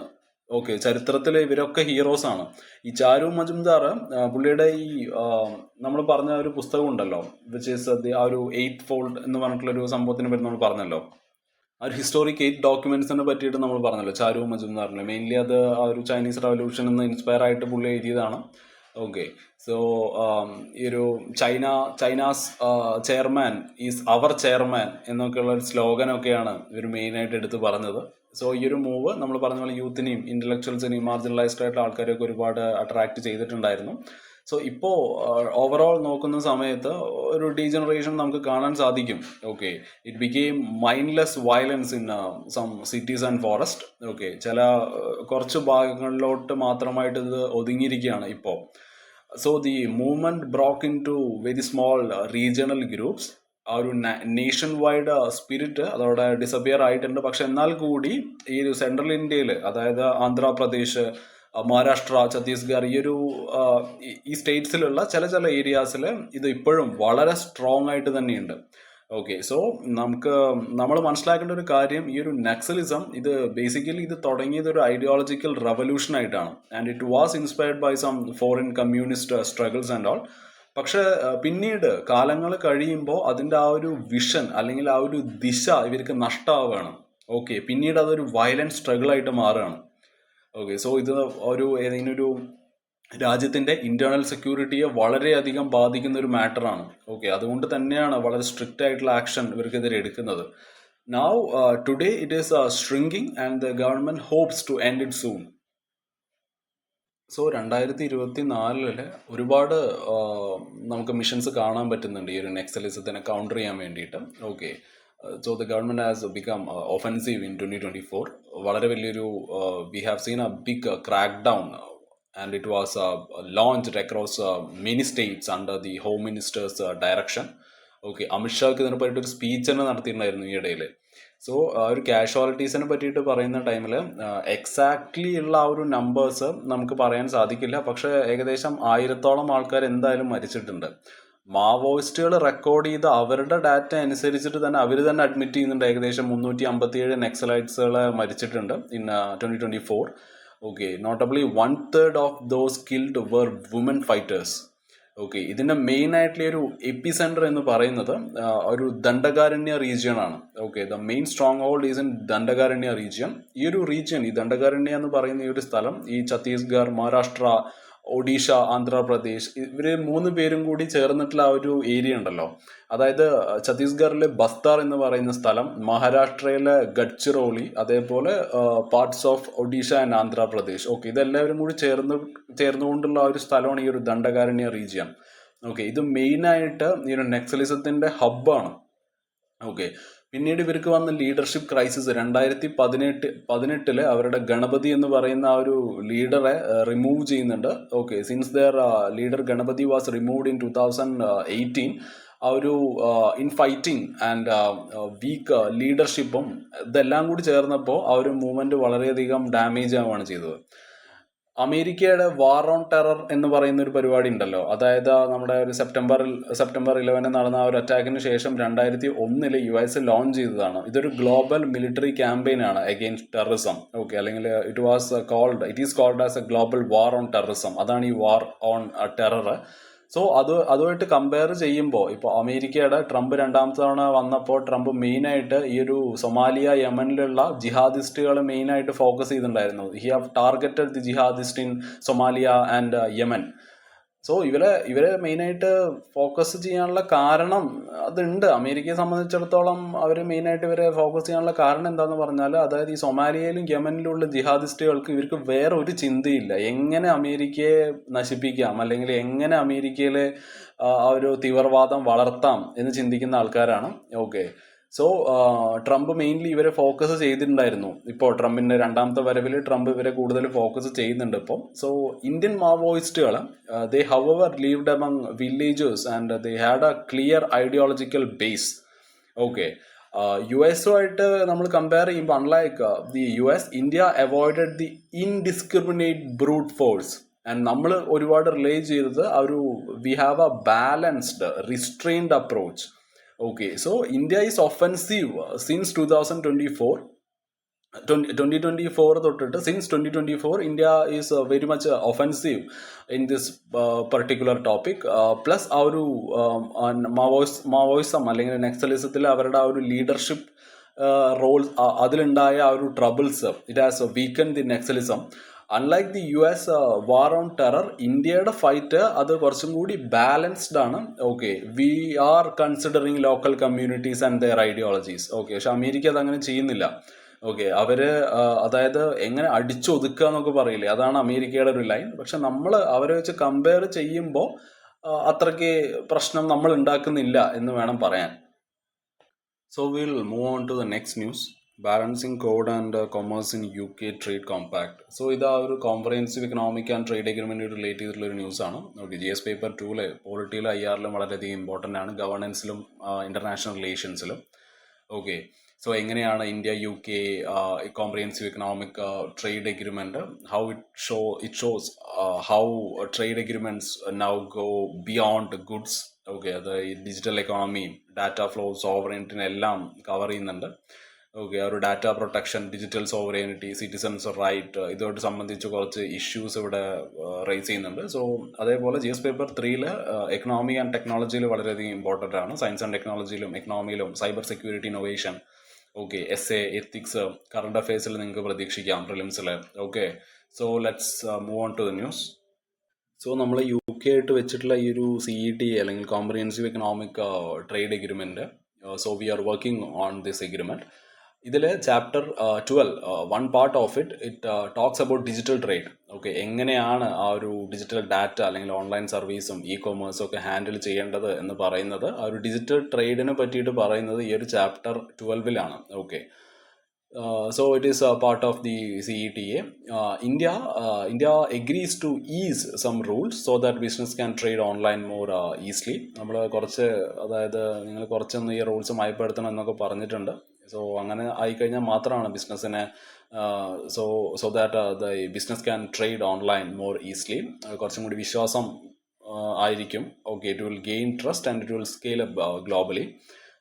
ഓക്കെ, ചരിത്രത്തിൽ ഇവരൊക്കെ ഹീറോസ് ആണ്. ഈ ചാരു മജുംദാർ, പുള്ളിയുടെ ഈ നമ്മൾ പറഞ്ഞ ഒരു പുസ്തകം ഉണ്ടല്ലോ, വിച്ച് ഈസ് ആ ഒരു 8 ഫോൾഡ് എന്ന് പറഞ്ഞിട്ടുള്ള ഒരു സംഭവത്തിന് പറ്റി നമ്മൾ പറഞ്ഞല്ലോ, ആ ഒരു ഹിസ്റ്റോറിക് 8 ഡോക്യുമെന്റ്സിനെ പറ്റിയിട്ട് നമ്മൾ പറഞ്ഞല്ലോ, ചാരു മജുംദാറിന്. മെയിൻലി അത് ആ ഒരു ചൈനീസ് റവല്യൂഷൻ എന്ന് ഇൻസ്പയർ ആയിട്ട് പുള്ളി എഴുതിയതാണ്. ഓക്കെ, സോ ഈ ഒരു China's chairman is our chairman എന്നൊക്കെയുള്ള ഒരു സ്ലോഗനൊക്കെയാണ് ഇവർ മെയിനായിട്ട് എടുത്ത് പറഞ്ഞത്. സോ ഈ ഒരു മൂവ് നമ്മൾ പറഞ്ഞ പോലെ യൂത്തിനെയും ഇൻ്റലക്ച്വൽസിനെയും മാർജിനലൈസ്ഡ് ആയിട്ടുള്ള ആൾക്കാരെയൊക്കെ ഒരുപാട് അട്രാക്ട് ചെയ്തിട്ടുണ്ടായിരുന്നു. സോ ഇപ്പോൾ ഓവറോൾ നോക്കുന്ന സമയത്ത് ഒരു ഡീജനറേഷൻ നമുക്ക് കാണാൻ സാധിക്കും. Okay, it became mindless violence in some cities and forest. Okay, കുറച്ച് ഭാഗങ്ങളിലോട്ട് മാത്രമായിട്ട് ഇത് ഒതുങ്ങിയിരിക്കുകയാണ് ഇപ്പോൾ. So the movement broke into very small regional groups. ആ ഒരു നേഷൻ വൈഡ് സ്പിരിറ്റ് അതോടെ ഡിസപ്പിയർ ആയിട്ടുണ്ട്. പക്ഷെ എന്നാൽ കൂടി ഈ ഒരു സെൻട്രൽ ഇന്ത്യയിൽ, അതായത് ആന്ധ്രാപ്രദേശ്, മഹാരാഷ്ട്ര, ഛത്തീസ്ഗഡ്, ഈ സ്റ്റേറ്റ്സിലുള്ള ചില ഏരിയാസിൽ ഇത് ഇപ്പോഴും വളരെ സ്ട്രോങ് ആയിട്ട് തന്നെയുണ്ട്. ഓക്കെ, സോ നമ്മൾ മനസ്സിലാക്കേണ്ട ഒരു കാര്യം, ഈ ഒരു നക്സലിസം ഇത് ബേസിക്കലി ഇത് തുടങ്ങിയത് ഒരു ഐഡിയോളജിക്കൽ റവല്യൂഷൻ ആയിട്ടാണ്. And it was inspired by some foreign communist struggles and all. പക്ഷെ പിന്നീട് കാലങ്ങൾ കഴിയുമ്പോൾ അതിൻ്റെ ആ ഒരു വിഷൻ അല്ലെങ്കിൽ ആ ഒരു ദിശ ഇവർക്ക് നഷ്ടമാവുകയാണ്. ഓക്കെ, പിന്നീട് അതൊരു വയലന്റ് സ്ട്രഗിൾ ആയിട്ട് മാറുകയാണ്. ഓക്കെ, സോ ഇത് ഏതെങ്കിലും ഒരു രാജ്യത്തിൻ്റെ ഇന്റേണൽ സെക്യൂരിറ്റിയെ വളരെയധികം ബാധിക്കുന്ന ഒരു മാറ്ററാണ്. ഓക്കെ, അതുകൊണ്ട് തന്നെയാണ് വളരെ സ്ട്രിക്റ്റ് ആയിട്ടുള്ള ആക്ഷൻ ഇവർക്കെതിരെ എടുക്കുന്നത്. Now today it is shrinking and the government hopes to end it soon. So 2024 ഒരുപാട് നമുക്ക് മിഷൻസ് കാണാൻ പറ്റുന്നുണ്ട് ഈ ഒരു നെക്സലിസത്തിനെ കൗണ്ടർ ചെയ്യാൻ വേണ്ടിയിട്ട്. Okay, so the government has become offensive in 2024. വളരെ വലിയൊരു we have seen a big crackdown and it was launched across many states under the home minister's direction. Okay, അമിത്ഷാക്ക് ഇതിനെ പറ്റിയിട്ട് ഒരു സ്പീച്ച് തന്നെ നടത്തിയിട്ടുണ്ടായിരുന്നു ഈ ഇടയിൽ. സോ ആ ഒരു കാഷ്വാലിറ്റീസിനെ പറ്റിയിട്ട് പറയുന്ന ടൈമിൽ എക്സാക്ട്ലി ഉള്ള ആ ഒരു നമ്പേഴ്സ് നമുക്ക് പറയാൻ സാധിക്കില്ല. പക്ഷെ ഏകദേശം 1000-ഓളം ആൾക്കാർ എന്തായാലും മരിച്ചിട്ടുണ്ട്. മാവോയിസ്റ്റുകൾ റെക്കോർഡ് ചെയ്ത് അവരുടെ ഡാറ്റ അനുസരിച്ചിട്ട് തന്നെ അവർ തന്നെ അഡ്മിറ്റ് ചെയ്യുന്നുണ്ട് ഏകദേശം 357 നക്സലൈറ്റ്സുകളെ മരിച്ചിട്ടുണ്ട് in 2024. Okay, notably 1/3 of those killed were woman fighters. Okay, ഇതിന്റെ മെയിൻ ആയിട്ടുള്ള ഒരു എപ്പി സെന്റർ എന്ന് പറയുന്നത് ഒരു ദണ്ഡകാരണ്യ റീജിയൻ ആണ്. Okay, the main stronghold is in Dandakaranya region. ഈ ഒരു റീജിയൻ, ഈ ദണ്ഡകാരണ്യ എന്ന് പറയുന്ന ഈ ഒരു സ്ഥലം, ഈ ഛത്തീസ്ഗഡ്, മഹാരാഷ്ട്ര, ഒഡീഷ, ആന്ധ്രാപ്രദേശ്, ഇവര് 3 പേരും കൂടി ചേർന്നിട്ടുള്ള ആ ഒരു ഏരിയ ഉണ്ടല്ലോ, അതായത് ഛത്തീസ്ഗഡിലെ ബസ്താർ എന്ന് പറയുന്ന സ്ഥലം, മഹാരാഷ്ട്രയിലെ ഗഡ്ചിറോളി, അതേപോലെ parts of Odisha and Andhra Pradesh. Okay, ഇതെല്ലാവരും കൂടി ചേർന്നുകൊണ്ടുള്ള ഒരു സ്ഥലമാണ് ഈ ഒരു ദണ്ഡകാരണ്യ റീജിയൻ. ഓക്കെ, ഇത് മെയിനായിട്ട് ഈ ഒരു നെക്സലിസത്തിന്റെ ഹബ്ബാണ്. ഓക്കെ, പിന്നീട് ഇവർക്ക് വന്ന ലീഡർഷിപ്പ് ക്രൈസിസ് 2018 അവരുടെ ഗണപതി എന്ന് പറയുന്ന ആ ഒരു ലീഡറെ റിമൂവ് ചെയ്യുന്നുണ്ട്. Okay, since their leader Ganapathy was removed in 2018, ആ ഒരു ഇൻഫൈറ്റിംഗ് ആൻഡ് വീക്ക് ലീഡർഷിപ്പും ഇതെല്ലാം കൂടി ചേർന്നപ്പോൾ ആ ഒരു മൂവ്മെന്റ് വളരെയധികം ഡാമേജ് ആവുകയാണ് ചെയ്തത്. അമേരിക്കയുടെ വാർ ഓൺ ടെറർ എന്ന് പറയുന്ന ഒരു പരിപാടി ഉണ്ടല്ലോ, അതായത് നമ്മുടെ ഒരു സെപ്റ്റംബർ 11 നടന്ന ആ ഒരു അറ്റാക്കിന് ശേഷം 2001 US ലോഞ്ച് ചെയ്തതാണ്. ഇതൊരു ഗ്ലോബൽ മിലിറ്ററി ക്യാമ്പയിൻ ആണ് അഗെയിൻസ്റ്റ് ടെററിസം. ഓക്കെ, അല്ലെങ്കിൽ it is called as a global war on terrorism. അതാണ് ഈ വാർ ഓൺ ടെറർ. സോ അതുമായിട്ട് കമ്പയർ ചെയ്യുമ്പോൾ ഇപ്പോൾ അമേരിക്കയുടെ ട്രംപ് 2ാമത്തെ തവണ വന്നപ്പോൾ ട്രംപ് മെയിനായിട്ട് ഈ ഒരു സൊമാലിയ, യമനിലുള്ള ജിഹാദിസ്റ്റുകളെ മെയിനായിട്ട് ഫോക്കസ് ചെയ്തിട്ടുണ്ടായിരുന്നു. He have targeted the jihadist in Somalia and Yemen. So ഇവരെ മെയിനായിട്ട് ഫോക്കസ് ചെയ്യാനുള്ള കാരണം അതുണ്ട്. അമേരിക്കയെ സംബന്ധിച്ചിടത്തോളം അവർ മെയിനായിട്ട് ഇവരെ ഫോക്കസ് ചെയ്യാനുള്ള കാരണം എന്താണെന്ന് പറഞ്ഞാൽ, അതായത് ഈ സൊമാലിയയിലും യമനിലുള്ള ജിഹാദിസ്റ്റുകൾക്ക് ഇവർക്ക് വേറെ ഒരു ചിന്തയില്ല. എങ്ങനെ അമേരിക്കയെ നശിപ്പിക്കാം, അല്ലെങ്കിൽ എങ്ങനെ അമേരിക്കയിലെ ആ ഒരു തീവ്രവാദം വളർത്താം എന്ന് ചിന്തിക്കുന്ന ആൾക്കാരാണ്. ഓക്കെ, സോ ട്രംപ് മെയിൻലി ഇവരെ ഫോക്കസ് ചെയ്തിട്ടുണ്ടായിരുന്നു. ഇപ്പോൾ ട്രംപിന്റെ രണ്ടാമത്തെ വരവിൽ ട്രംപ് ഇവരെ കൂടുതൽ ഫോക്കസ് ചെയ്യുന്നുണ്ട് ഇപ്പോൾ. സോ ഇന്ത്യൻ മാവോയിസ്റ്റുകൾ they have lived among villagers and they had a clear ideological base. Okay, U എസുമായിട്ട് നമ്മൾ കമ്പയർ ചെയ്യുമ്പോൾ, unlike the U S, India avoided the indiscriminate brute force. And നമ്മൾ ഒരുപാട് റിലേ ചെയ്തത് ഒരു we have a balanced restrained approach. Okay, so India is offensive since 2024. 2024 തൊട്ടിട്ട്, since 2024 India is very much offensive in this particular topic. Plus ആ ഒരു Maoism അല്ലെങ്കിൽ നെക്സലിസത്തിൽ അവരുടെ ആ ഒരു ലീഡർഷിപ്പ് റോൾ, അതിലുണ്ടായ ആ ഒരു troubles, it has weaken the Naxalism. Unlike the U S war on terror, ഇന്ത്യയുടെ ഫൈറ്റ് അത് കുറച്ചും കൂടി ബാലൻസ്ഡ് ആണ്. Okay, we are considering local communities and their ideologies. Okay, പക്ഷെ അമേരിക്ക അതങ്ങനെ ചെയ്യുന്നില്ല. ഓക്കെ, അവര് അതായത് എങ്ങനെ അടിച്ചൊതുക്കുക എന്നൊക്കെ പറയില്ലേ, അതാണ് അമേരിക്കയുടെ ഒരു ലൈൻ. പക്ഷെ നമ്മൾ അവരെ വെച്ച് കമ്പയർ ചെയ്യുമ്പോൾ അത്രയ്ക്ക് പ്രശ്നം നമ്മൾ ഉണ്ടാക്കുന്നില്ല എന്ന് വേണം പറയാൻ. So we'll move on to the next news. Balancing Code and Commerce in UK Trade Compact. So ഇത് ആ ഒരു comprehensive economic and trade agreement relate ചെയ്തിട്ടുള്ള ഒരു ന്യൂസ് ആണ്. ഓക്കെ, GS പേപ്പർ 2 പോളിറ്റിയിലും IR വളരെയധികം ഇമ്പോർട്ടൻ്റ് ആണ്, ഗവർണൻസിലും ഇന്റർനാഷണൽ റിലേഷൻസിലും. ഓക്കെ, സോ എങ്ങനെയാണ് India UK comprehensive economic trade agreement, how it shows how trade agreements now go beyond goods. Okay, അത് ഈ ഡിജിറ്റൽ എക്കോണമി, ഡാറ്റ ഫ്ലോ, സോവറൈനിറ്റിനെ എല്ലാം കവർ ചെയ്യുന്നുണ്ട്. ഓക്കെ, ആ ഒരു data protection, digital sovereignty, citizens right, ഇതുമായിട്ട് സംബന്ധിച്ച് കുറച്ച് ഇഷ്യൂസ് ഇവിടെ റേസ് ചെയ്യുന്നുണ്ട്. സോ അതേപോലെ GS പേപ്പർ 3 എക്കണോമി ആൻഡ് ടെക്നോളജിയിൽ വളരെയധികം ഇമ്പോർട്ടൻ്റ് ആണ്. സയൻസ് ആൻഡ് ടെക്നോളജിയിലും എക്കണോമിയിലും cyber security, innovation, okay, SA, ethics, current അഫയേഴ്സിൽ നിങ്ങൾക്ക് പ്രതീക്ഷിക്കാം പ്രിലിംസിൽ. Okay, so let's move on to the news. So നമ്മൾ UK ആയിട്ട് വെച്ചിട്ടുള്ള ഈ ഒരു CET അല്ലെങ്കിൽ comprehensive economic trade agreement, so we are working on this agreement. ഇതിൽ chapter 12, one part of it talks about digital trade. Okay, എങ്ങനെയാണ് ആ ഒരു ഡിജിറ്റൽ ഡാറ്റ അല്ലെങ്കിൽ ഓൺലൈൻ സർവീസും കോമേഴ്സും ഒക്കെ ഹാൻഡിൽ ചെയ്യേണ്ടത് എന്ന് പറയുന്നത്, ആ ഒരു ഡിജിറ്റൽ ട്രേഡിനെ പറ്റിയിട്ട് പറയുന്നത് ഈ ഒരു chapter 12 okay, so it is a part of the CETA. India agrees to ease some rules so that business can trade online more easily. നമ്മൾ കുറച്ച്, അതായത് നിങ്ങൾ കുറച്ചൊന്ന് ഈ റൂൾസ് മയപ്പെടുത്തണം എന്നൊക്കെ പറഞ്ഞിട്ടുണ്ട്. സോ അങ്ങനെ ആയിക്കഴിഞ്ഞാൽ മാത്രമാണ് ബിസിനസ്സിനെ so that the business can trade online more easily. കുറച്ചും കൂടി വിശ്വാസം ആയിരിക്കും. Okay, it will gain trust and it will scale up globally.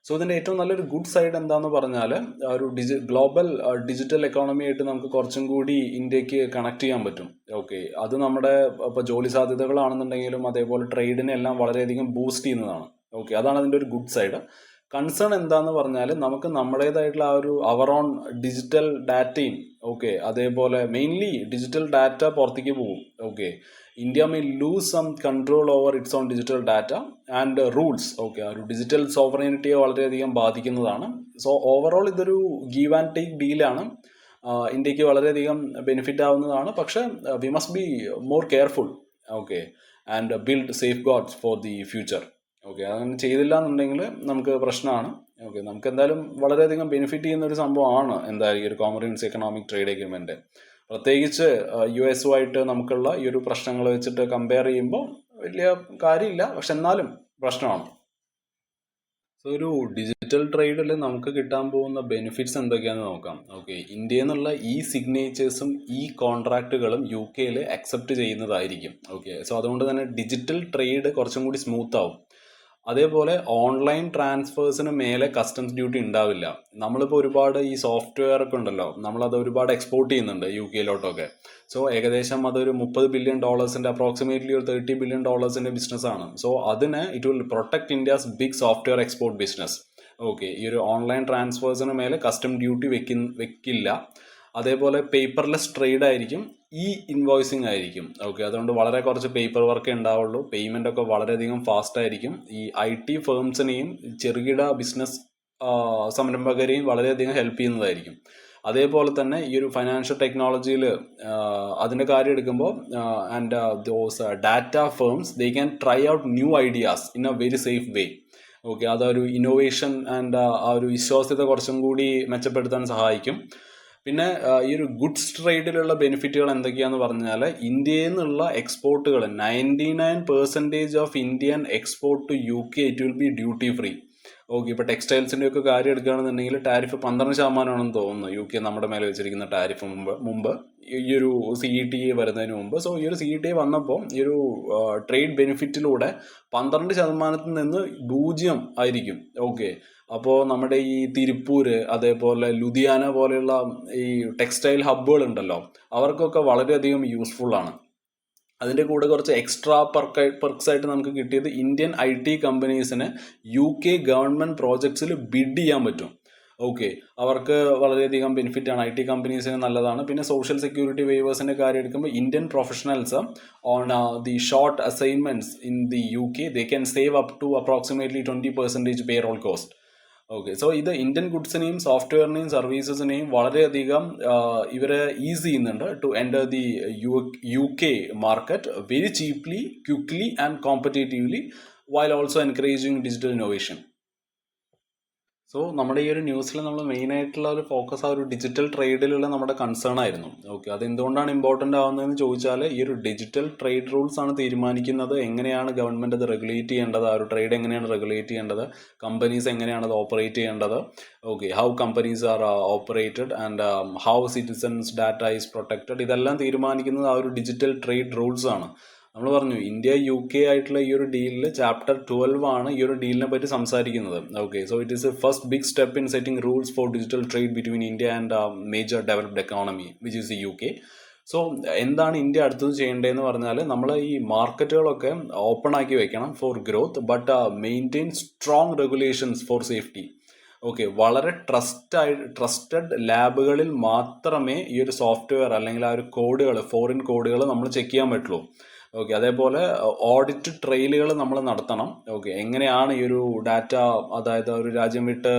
So ഇതിൻ്റെ ഏറ്റവും നല്ലൊരു ഗുഡ് സൈഡ് എന്താന്ന് പറഞ്ഞാൽ, ഒരു ഗ്ലോബൽ ഡിജിറ്റൽ എക്കോണമി ആയിട്ട് നമുക്ക് കുറച്ചും കൂടി ഇന്ത്യക്ക് കണക്ട് ചെയ്യാൻ പറ്റും. ഓക്കെ, അത് നമ്മുടെ ഇപ്പോൾ ജോലി സാധ്യതകളാണെന്നുണ്ടെങ്കിലും അതേപോലെ ട്രേഡിനെ എല്ലാം വളരെയധികം ബൂസ്റ്റ് ചെയ്യുന്നതാണ്. ഓക്കെ, അതാണ് അതിൻ്റെ ഒരു ഗുഡ് സൈഡ്. കൺസേൺ എന്താന്ന് പറഞ്ഞാൽ, നമുക്ക് നമ്മുടേതായിട്ടുള്ള ആ ഒരു അവർ ഓൺ ഡിജിറ്റൽ ഡാറ്റയും, ഓക്കെ, അതേപോലെ മെയിൻലി ഡിജിറ്റൽ ഡാറ്റ പുറത്തേക്ക് പോകും. Okay, India may lose some control over its own digital data and rules. Okay, ആ ഒരു ഡിജിറ്റൽ സോവറൈനിറ്റിയെ വളരെയധികം ബാധിക്കുന്നതാണ്. സോ ഓവറോൾ ഇതൊരു ഗീവ് ആൻഡ് ടേക്ക് ഡീലാണ്. ഇന്ത്യക്ക് വളരെയധികം ബെനിഫിറ്റ് ആവുന്നതാണ്. പക്ഷേ we must be more careful. Okay, and build safeguards for the future. Okay, അങ്ങനെ ചെയ്തില്ല എന്നുണ്ടെങ്കിൽ നമുക്ക് പ്രശ്നമാണ്. ഓക്കെ, നമുക്ക് എന്തായാലും വളരെയധികം ബെനിഫിറ്റ് ചെയ്യുന്ന ഒരു സംഭവമാണ് എന്തായാലും ഈ ഒരു കോംപ്രിഹെൻസീവ് എക്കണോമിക് ട്രേഡ് എഗ്രിമെന്റ്. പ്രത്യേകിച്ച് US നമുക്കുള്ള ഈ ഒരു പ്രശ്നങ്ങൾ വെച്ചിട്ട് കമ്പയർ ചെയ്യുമ്പോൾ വലിയ കാര്യമില്ല, പക്ഷെ എന്നാലും പ്രശ്നമാണ്. സോ ഒരു ഡിജിറ്റൽ ട്രേഡിൽ നമുക്ക് കിട്ടാൻ പോകുന്ന ബെനിഫിറ്റ്സ് എന്തൊക്കെയാണെന്ന് നോക്കാം. ഓക്കെ, ഇന്ത്യയിൽ നിന്നുള്ള സിഗ്നേച്ചേഴ്സും കോൺട്രാക്റ്റുകളും UK അക്സെപ്റ്റ് ചെയ്യുന്നതായിരിക്കും. ഓക്കെ, സോ അതുകൊണ്ട് തന്നെ ഡിജിറ്റൽ ട്രേഡ് കുറച്ചും കൂടി സ്മൂത്ത് ആവും. അതേപോലെ ഓൺലൈൻ ട്രാൻസ്ഫേഴ്സിന് മേലെ കസ്റ്റംസ് ഡ്യൂട്ടി ഉണ്ടാവില്ല. നമ്മളിപ്പോൾ ഒരുപാട് ഈ സോഫ്റ്റ്വെയർ ഒക്കെ ഉണ്ടല്ലോ, നമ്മളത് ഒരുപാട് എക്സ്പോർട്ട് ചെയ്യുന്നുണ്ട് UK സോ ഏകദേശം അതൊരു $30 ബില്യൺ അപ്രോക്സിമേറ്റ്ലി ഒരു $30 ബില്യൺ ബിസിനസ്സാണ്. സോ അതിന് it will protect India's big software export business. Okay, ഈ ഒരു ഓൺലൈൻ ട്രാൻസ്ഫേഴ്സിന് മേലെ കസ്റ്റം ഡ്യൂട്ടി വെക്കില്ല. അതേപോലെ പേപ്പർലെസ് ട്രേഡ് ആയിരിക്കും. ഇ ഇൻവോയ്സിങ് ആയിരിക്കും. ഓക്കെ, അതുകൊണ്ട് വളരെ കുറച്ച് പേപ്പർ വർക്ക് ഉണ്ടാവുള്ളൂ. പേയ്മെൻ്റ് ഒക്കെ വളരെയധികം ഫാസ്റ്റ് ആയിരിക്കും. ഈ IT ഫേംസിനെയും ചെറുകിട ബിസിനസ് സംരംഭകരെയും വളരെയധികം ഹെൽപ്പ് ചെയ്യുന്നതായിരിക്കും. അതേപോലെ തന്നെ ഈ ഒരു ഫൈനാൻഷ്യൽ ടെക്നോളജിയിൽ അതിൻ്റെ കാര്യം എടുക്കുമ്പോൾ and those data firms they can try out new ideas in A very safe way. Okay, അതൊരു ഇന്നോവേഷൻ ആൻഡ് ആ ഒരു വിശ്വാസ്യത കുറച്ചും കൂടി മെച്ചപ്പെടുത്താൻ സഹായിക്കും. പിന്നെ ഈ ഒരു ഗുഡ്സ് ട്രേഡിലുള്ള ബെനിഫിറ്റുകൾ എന്തൊക്കെയാന്ന് പറഞ്ഞാൽ, ഇന്ത്യയിൽ നിന്നുള്ള എക്സ്പോർട്ടുകൾ 99% of Indian export to UK it will be duty free. Okay, ഇപ്പോൾ ടെക്സ്റ്റൈൽസിൻ്റെ ഒക്കെ കാര്യം എടുക്കുകയാണെന്നുണ്ടെങ്കിൽ ടാരിഫ് 12% തോന്നുന്നു UK നമ്മുടെ മേലെ വെച്ചിരിക്കുന്ന ടാരിഫ് മുമ്പ് ഈ ഒരു CETA വരുന്നതിന് മുമ്പ്. സോ ഈ ഒരു CETA വന്നപ്പോൾ ഈ ഒരു ട്രേഡ് ബെനിഫിറ്റിലൂടെ 12% നിന്ന് 0 ആയിരിക്കും. ഓക്കെ, അപ്പോൾ നമ്മുടെ ഈ തിരുപ്പൂര് അതേപോലെ ലുധിയാന പോലെയുള്ള ഈ ടെക്സ്റ്റൈൽ ഹബ്ബുകൾ ഉണ്ടല്ലോ, അവർക്കൊക്കെ വളരെയധികം യൂസ്ഫുൾ ആണ്. അതിൻ്റെ കൂടെ കുറച്ച് എക്സ്ട്രാ പെർക്സ് ആയിട്ട് നമുക്ക് കിട്ടിയത് ഇന്ത്യൻ IT കമ്പനീസിന് UK ഗവൺമെൻറ് പ്രോജക്ട്സിൽ ബിഡ് ചെയ്യാൻ പറ്റും. ഓക്കെ, അവർക്ക് വളരെയധികം ബെനിഫിറ്റാണ്, IT കമ്പനീസിന് നല്ലതാണ്. പിന്നെ സോഷ്യൽ സെക്യൂരിറ്റി വേവേഴ്സിൻ്റെ കാര്യം എടുക്കുമ്പോൾ Indian professionals on the short assignments in the UK they can save up to approximately 20% payroll cost. Okay, so ഇത് ഇന്ത്യൻ ഗുഡ്സിനെയും സോഫ്റ്റ്വെയറിനെയും സർവീസസിനെയും വളരെയധികം ഇവരെ ഈസി ചെയ്യുന്നുണ്ട് to enter the UK market very cheaply, quickly and competitively while also encouraging digital innovation. So നമ്മുടെ ഈ ഒരു ന്യൂസിൽ നമ്മൾ മെയിനായിട്ടുള്ള ഒരു ഫോക്കസ് ആ ഒരു ഡിജിറ്റൽ ട്രേഡിലുള്ള നമ്മുടെ കൺസേൺ ആയിരുന്നു. ഓക്കെ, അത് എന്തുകൊണ്ടാണ് ഇമ്പോർട്ടൻ്റ് ആവുന്നതെന്ന് ചോദിച്ചാൽ, ഈ ഒരു ഡിജിറ്റൽ ട്രേഡ് റൂൾസ് ആണ് തീരുമാനിക്കുന്നത് എങ്ങനെയാണ് ഗവൺമെൻറ് അത് റെഗുലേറ്റ് ചെയ്യേണ്ടത്, ആ ഒരു ട്രേഡ് എങ്ങനെയാണ് റെഗുലേറ്റ് ചെയ്യേണ്ടത്, കമ്പനീസ് എങ്ങനെയാണ് അത് ഓപ്പറേറ്റ് ചെയ്യേണ്ടത്. Okay, how companies R operated and how citizens data is protected. ഇതെല്ലാം തീരുമാനിക്കുന്നത് ആ ഒരു ഡിജിറ്റൽ ട്രേഡ് റൂൾസ് ആണ്. നമ്മൾ പറഞ്ഞു ഇന്ത്യ UK ആയിട്ടുള്ള ഈ ഒരു ഡീലിൽ ചാപ്റ്റർ 12 ആണ് ഈ ഒരു ഡീലിനെ പറ്റി സംസാരിക്കുന്നത്. Okay, so it is a first big step in setting rules for digital trade between India and major developed economy which is UK. So എന്താണ് ഇന്ത്യ അടുത്തത് ചെയ്യേണ്ടതെന്ന് പറഞ്ഞാൽ, നമ്മൾ ഈ മാർക്കറ്റുകളൊക്കെ ഓപ്പൺ ആക്കി വെക്കണം for growth, but maintain strong regulations for safety. Okay, വളരെ ട്രസ്റ്റഡ് ലാബുകളിൽ മാത്രമേ ഈ ഒരു സോഫ്റ്റ്വെയർ അല്ലെങ്കിൽ ആ ഒരു കോഡുകൾ, ഫോറിൻ കോഡുകൾ നമ്മൾ ചെക്ക് ചെയ്യാൻ പറ്റുള്ളൂ. ഓക്കെ, അതേപോലെ ഓഡിറ്റ് ട്രെയിലുകൾ നമ്മൾ നടത്തണം. ഓക്കെ, എങ്ങനെയാണ് ഈ ഒരു ഡാറ്റ, അതായത് ഒരു രാജ്യം വിട്ട്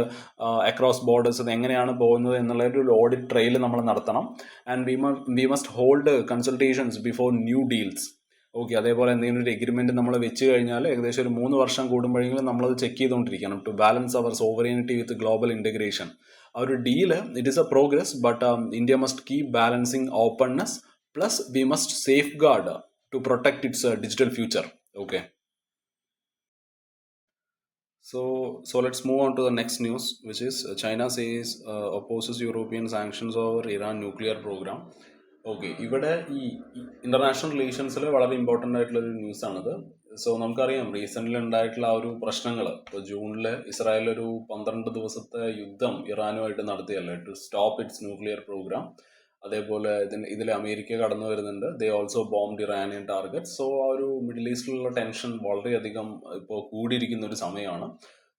അക്രോസ് ബോർഡേഴ്സ് എങ്ങനെയാണ് പോകുന്നത് എന്നുള്ള ഒരു ഓഡിറ്റ് ട്രെയിൽ നമ്മൾ നടത്തണം. And we must hold consultations before new deals. Okay, അതേപോലെ എന്തെങ്കിലും ഒരു എഗ്രിമെൻറ്റ് നമ്മൾ വെച്ച് കഴിഞ്ഞാൽ ഏകദേശം ഒരു 3 വർഷം കൂടുമ്പോഴെങ്കിലും നമ്മളത് ചെക്ക് ചെയ്തുകൊണ്ടിരിക്കണം to balance our sovereignty with global integration. ആ ഒരു deal it is a progress, but India must keep balancing openness plus we must safeguard to protect its digital future. Okay, so let's move on to the next news, which is China says opposes European sanctions over Iran nuclear program. Okay, ഇവിടെ ഈ international റിലേഷൻസിൽ വളരെ important ആയിട്ടുള്ള ഒരു news ആണിത്. So നമുക്കറിയാം recently ഉണ്ടായിട്ടുള്ള ആ ഒരു പ്രശ്നങ്ങൾ. ഇപ്പോൾ ജൂണിൽ ഇസ്രായേൽ ഒരു 12 ദിവസത്തെ യുദ്ധം ഇറാനുമായിട്ട് നടത്തിയല്ലേ to stop its nuclear programme. അതേപോലെ ഇതിൽ അമേരിക്ക കടന്നു വരുന്നുണ്ട്. They also bombed Iranian target. So ആ ഒരു മിഡിൽ ഈസ്റ്റിലുള്ള ടെൻഷൻ വളരെയധികം ഇപ്പോൾ കൂടിയിരിക്കുന്ന ഒരു സമയമാണ്.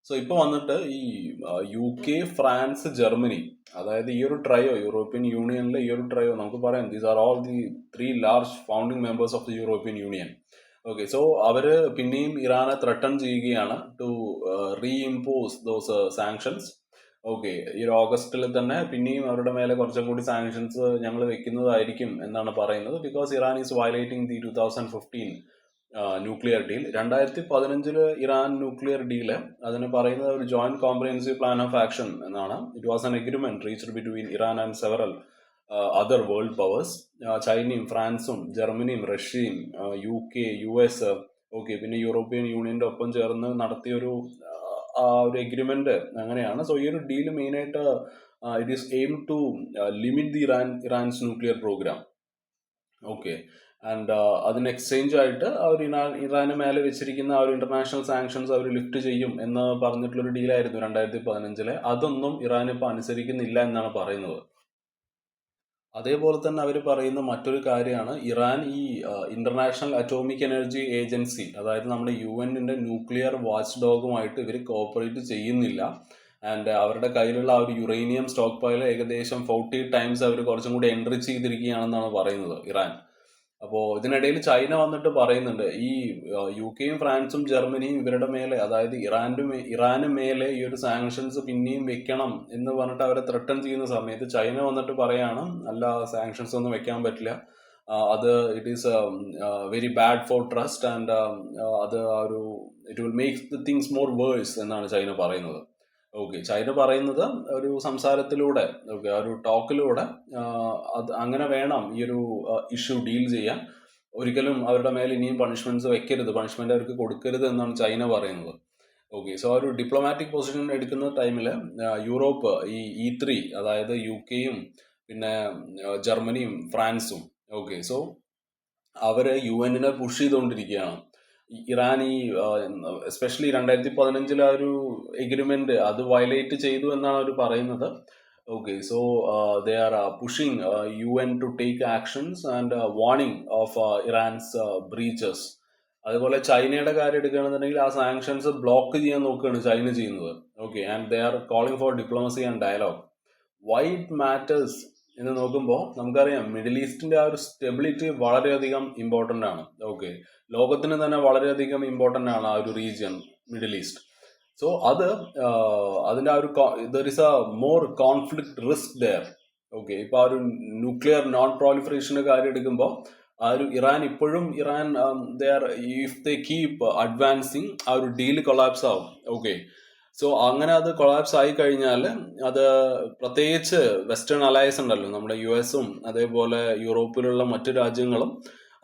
സോ ഇപ്പോൾ വന്നിട്ട് ഈ UK, ഫ്രാൻസ്, ജർമ്മനി, അതായത് ഈ ഒരു ട്രയോ, യൂറോപ്യൻ യൂണിയനിലെ ഈ ഒരു ട്രയോ നമുക്ക് പറയാം, these are all the 3 large founding members of the European Union. Okay, so അവർ പിന്നെയും ഇറാനെ ത്രട്ടൺ ചെയ്യുകയാണ് to reimpose those sanctions. Okay, ഈ ഒരു ഓഗസ്റ്റിൽ തന്നെ പിന്നെയും അവരുടെ മേലെ കുറച്ചും കൂടി സാങ്ഷൻസ് ഞങ്ങൾ വെക്കുന്നതായിരിക്കും എന്നാണ് പറയുന്നത്. Because Iran is violating the 2015 nuclear deal. 2015 Iran nuclear deal അതിന് പറയുന്നത് ഒരു joint comprehensive plan of action എന്നാണ്. It was an agreement reached between Iran and several other world powers. ചൈനയും ഫ്രാൻസും ജർമ്മനിയും റഷ്യയും UK, US, ഓക്കെ, പിന്നെ യൂറോപ്യൻ യൂണിയന്റെ ഒപ്പം ചേർന്ന് നടത്തിയൊരു ആ ഒരു എഗ്രിമെന്റ് അങ്ങനെയാണ്. സോ ഈ ഒരു ഡീൽ മെയിനായിട്ട് it is aim to limit the Iran's nuclear program. Okay, and അതിന് എക്സ്ചേഞ്ച് ആയിട്ട് അവർ ഇറാന് മേലെ വെച്ചിരിക്കുന്ന ആ ഒരു ഇന്റർനാഷണൽ സാങ്ഷൻസ് അവർ ലിഫ്റ്റ് ചെയ്യും എന്ന് പറഞ്ഞിട്ടുള്ളൊരു ഡീലായിരുന്നു 2015. അതൊന്നും ഇറാൻ ഇപ്പോൾ അനുസരിക്കുന്നില്ല എന്നാണ് പറയുന്നത്. അതേപോലെ തന്നെ അവർ പറയുന്ന മറ്റൊരു കാര്യമാണ് ഇറാൻ ഈ ഇന്റർനാഷണൽ അറ്റോമിക് എനർജി ഏജൻസി, അതായത് നമ്മുടെ UN ന്യൂക്ലിയർ വാച്ച് ഡോഗുമായിട്ട് ഇവർ കോപ്പറേറ്റ് ചെയ്യുന്നില്ല. ആൻഡ് അവരുടെ കയ്യിലുള്ള ആ ഒരു യുറേനിയം സ്റ്റോക്ക് പൈൽ ഏകദേശം 40 ടൈംസ് അവർ കുറച്ചും കൂടി എൻറിച്ച് ചെയ്തിരിക്കുകയാണെന്നാണ് പറയുന്നത് ഇറാൻ. അപ്പോൾ ഇതിനിടയിൽ ചൈന വന്നിട്ട് പറയുന്നുണ്ട് ഈ UK-യും ഫ്രാൻസും ജർമ്മനിയും ഇവരുടെ മേലെ, അതായത് ഇറാന് മേലെ ഈ ഒരു സാങ്ഷൻസ് പിന്നെയും വെക്കണം എന്ന് പറഞ്ഞിട്ട് അവരെ ത്രെട്ടൺ ചെയ്യുന്ന സമയത്ത് ചൈന വന്നിട്ട് പറയാണ്, അല്ല, സാങ്ഷൻസ് ഒന്നും വെക്കാൻ പറ്റില്ല, അത് it is very bad for trust and അത് ഒരു it will make the things more worse എന്നാണ് ചൈന പറയുന്നത്. ഓക്കെ, ചൈന പറയുന്നത് ഒരു സംസാരത്തിലൂടെ, ഓക്കെ, ഒരു ടോക്കിലൂടെ അത് അങ്ങനെ വേണം ഈ ഒരു ഇഷ്യൂ ഡീൽ ചെയ്യാൻ, ഒരിക്കലും അവരുടെ മേലെ ഇനിയും പണിഷ്മെന്റ്സ് വെക്കരുത്, പണിഷ്മെന്റ് അവർക്ക് കൊടുക്കരുത് എന്നാണ് ചൈന പറയുന്നത്. ഓക്കെ, സോ ഒരു ഡിപ്ലോമാറ്റിക് പൊസിഷൻ എടുക്കുന്ന ടൈമിൽ യൂറോപ്പ് ഈ E3, അതായത് UK-യും പിന്നെ ജർമ്മനിയും ഫ്രാൻസും, ഓക്കെ, സോ അവര് UN-നെ പുഷ് ചെയ്തുകൊണ്ടിരിക്കുകയാണ്. ഇറാൻ ഈ എസ്പെഷ്യലി 2015 ആ ഒരു എഗ്രിമെന്റ് അത് വയലേറ്റ് ചെയ്തു എന്നാണ് അവർ പറയുന്നത്. Okay, so they are pushing UN to take actions and warning of Iran's breaches. അതുപോലെ ചൈനയുടെ കാര്യം എടുക്കുകയാണെന്നുണ്ടെങ്കിൽ ആ സാങ്ഷൻസ് ബ്ലോക്ക് ചെയ്യാൻ നോക്കുകയാണ് ചൈന ചെയ്യുന്നത്. Okay, and they are calling for diplomacy and dialogue. Why it matters എന്ന് നോക്കുമ്പോൾ നമുക്കറിയാം മിഡിൽ ഈസ്റ്റിന്റെ ആ ഒരു സ്റ്റെബിലിറ്റി വളരെയധികം ഇമ്പോർട്ടൻ്റ് ആണ്. ഓക്കെ, ലോകത്തിന് തന്നെ വളരെയധികം ഇമ്പോർട്ടൻ്റ് ആണ് ആ ഒരു റീജിയൻ മിഡിൽ ഈസ്റ്റ്. സോ അതിന്റെ ആ ഒരു there is a more conflict risk there. Okay, ഇപ്പൊ ആ ഒരു ന്യൂക്ലിയർ നോൺ പ്രോളിഫറേഷന്റെ കാര്യം എടുക്കുമ്പോൾ ആ ഒരു ഇപ്പോഴും Iran if they keep advancing ആ ഒരു ഡീൽ കൊളാപ്സ് ആവും. ഓക്കെ, സോ അങ്ങനെ അത് കൊളാപ്സ് ആയി കഴിഞ്ഞാൽ അത് പ്രത്യേകിച്ച് വെസ്റ്റേൺ അലയൻസ് ഉണ്ടല്ലോ, നമ്മുടെ US-ഉം അതേപോലെ യൂറോപ്പിലുള്ള മറ്റു രാജ്യങ്ങളും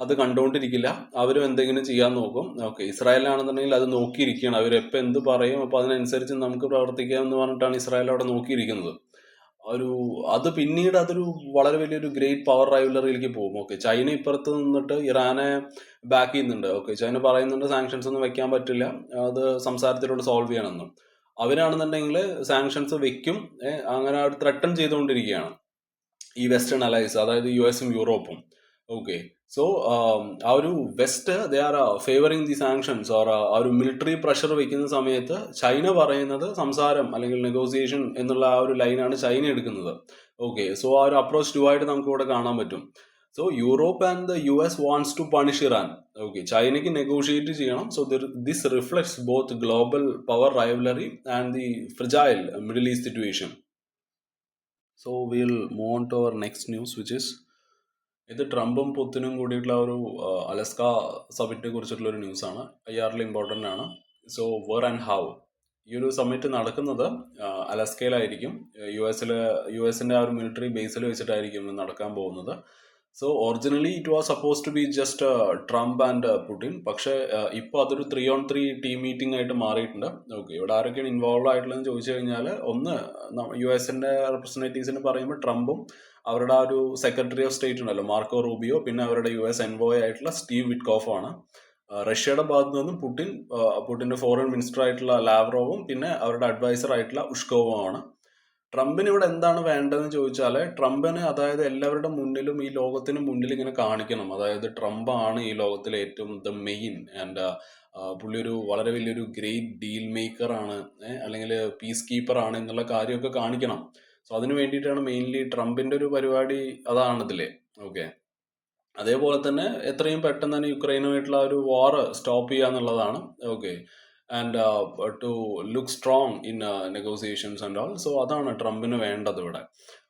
അത് കണ്ടുകൊണ്ടിരിക്കില്ല, അവരും എന്തെങ്കിലും ചെയ്യാൻ നോക്കും. ഓക്കെ, ഇസ്രായേലാണെന്നുണ്ടെങ്കിൽ അത് നോക്കിയിരിക്കുകയാണ്, അവരെപ്പോൾ എന്ത് പറയും അപ്പോൾ അതിനനുസരിച്ച് നമുക്ക് പ്രവർത്തിക്കാം എന്ന് പറഞ്ഞിട്ടാണ് ഇസ്രായേൽ അവിടെ നോക്കിയിരിക്കുന്നത്. അത് പിന്നീട് അതൊരു വളരെ വലിയൊരു ഗ്രേറ്റ് പവർ റൈവലറിയിലേക്ക് പോകും. ഓക്കെ, ചൈന ഇപ്പുറത്ത് നിന്നിട്ട് ഇറാനെ ബാക്ക് ചെയ്യുന്നുണ്ട്. ഓക്കെ, ചൈന പറയുന്നുണ്ട് സാങ്ഷൻസ് ഒന്നും വെക്കാൻ പറ്റില്ല, അത് സംസാരത്തിലൂടെ സോൾവ് ചെയ്യണമെന്നും. അവരാണെന്നുണ്ടെങ്കിൽ സാങ്ഷൻസ് വെക്കും, അങ്ങനെ ത്രെട്ടൺ ചെയ്തുകൊണ്ടിരിക്കുകയാണ് ഈ വെസ്റ്റേൺ അലൈസ്, അതായത് US-ഉം യൂറോപ്പും. ഓക്കെ, സോ ആ ഒരു west they are favouring the sanctions or ആ ഒരു മിലിറ്ററി പ്രഷർ വെക്കുന്ന സമയത്ത് ചൈന പറയുന്നത് സംസാരം അല്ലെങ്കിൽ നെഗോസിയേഷൻ എന്നുള്ള ആ ഒരു ലൈനാണ് ചൈന എടുക്കുന്നത്. ഓക്കെ, സോ ആ ഒരു അപ്രോച്ച് 2 ആയിട്ട് നമുക്ക് ഇവിടെ കാണാൻ പറ്റും. So Europe and the US wants to punish Iran. Okay, ചൈനയ്ക്ക് നെഗോഷിയേറ്റ് ചെയ്യണം. So this reflects both global power rivalry and the fragile Middle East situation. So will move on to our next news, which is ഇത് ട്രംപും പുത്തിനും കൂടിയിട്ടുള്ള ഒരു Alaska സമ്മിറ്റിനെ കുറിച്ചിട്ടുള്ള ഒരു ന്യൂസാണ്. IR-ൽ important ആണ്. സോ വേർ ആൻഡ് ഹൗ ഈ ഒരു സമ്മിറ്റ് നടക്കുന്നത് അലസ്കയിലായിരിക്കും. US-ന്റെ ആ ഒരു മിലിറ്ററി ബേസിൽ വെച്ചിട്ടായിരിക്കും നടക്കാൻ പോകുന്നത്. So originally it was suppose to be just Trump and Putin, പക്ഷെ ഇപ്പോൾ അതൊരു 3-on-3 ടീം മീറ്റിംഗ് ആയിട്ട് മാറിയിട്ടുണ്ട്. ഓക്കെ, ഇവിടെ ആരൊക്കെയാണ് ഇൻവോൾവ് ആയിട്ടുള്ളതെന്ന് ചോദിച്ചു കഴിഞ്ഞാൽ, ഒന്ന് US-ന്റെ റെപ്രസെൻറ്റേറ്റീവ്സിന് പറയുമ്പോൾ ട്രംപും അവരുടെ ആ ഒരു സെക്രട്ടറി ഓഫ് സ്റ്റേറ്റ് ഉണ്ടല്ലോ മാർക്കോ റൂബിയോ, പിന്നെ അവരുടെ US എൻവോയ് ആയിട്ടുള്ള സ്റ്റീവ് വിറ്റ്കോഫ് ആണ്. റഷ്യയുടെ ഭാഗത്തു നിന്നും പുടിന്റെ ഫോറിൻ മിനിസ്റ്റർ ആയിട്ടുള്ള ലാവ്റോവും പിന്നെ അവരുടെ അഡ്വൈസർ ആയിട്ടുള്ള ഉഷ്കോവും ആണ്. ട്രംപിന് ഇവിടെ എന്താണ് വേണ്ടതെന്ന് ചോദിച്ചാൽ, ട്രംപിന് അതായത് എല്ലാവരുടെ മുന്നിലും ഈ ലോകത്തിന് മുന്നിൽ ഇങ്ങനെ കാണിക്കണം, അതായത് ട്രംപ് ആണ് ഈ ലോകത്തിലെ ഏറ്റവും ദ മെയിൻ ആൻഡ് പുള്ളി ഒരു വളരെ വലിയൊരു ഗ്രേറ്റ് ഡീൽ മേക്കർ ആണ്, അല്ലെങ്കിൽ പീസ് കീപ്പർ ആണ് എന്നുള്ള കാര്യമൊക്കെ കാണിക്കണം. സോ അതിന് വേണ്ടിയിട്ടാണ് മെയിൻലി ട്രംപിന്റെ ഒരു പരിപാടി അതാണിതില്ലേ. ഓക്കെ, അതേപോലെ തന്നെ എത്രയും പെട്ടെന്ന് തന്നെ യുക്രൈനുമായിട്ടുള്ള ഒരു വാർ സ്റ്റോപ്പ് ചെയ്യുക എന്നുള്ളതാണ്. Okay, and to look strong in negotiations and all. So അതാണ് ട്രംപിന് വേണ്ടത് ഇവിടെ.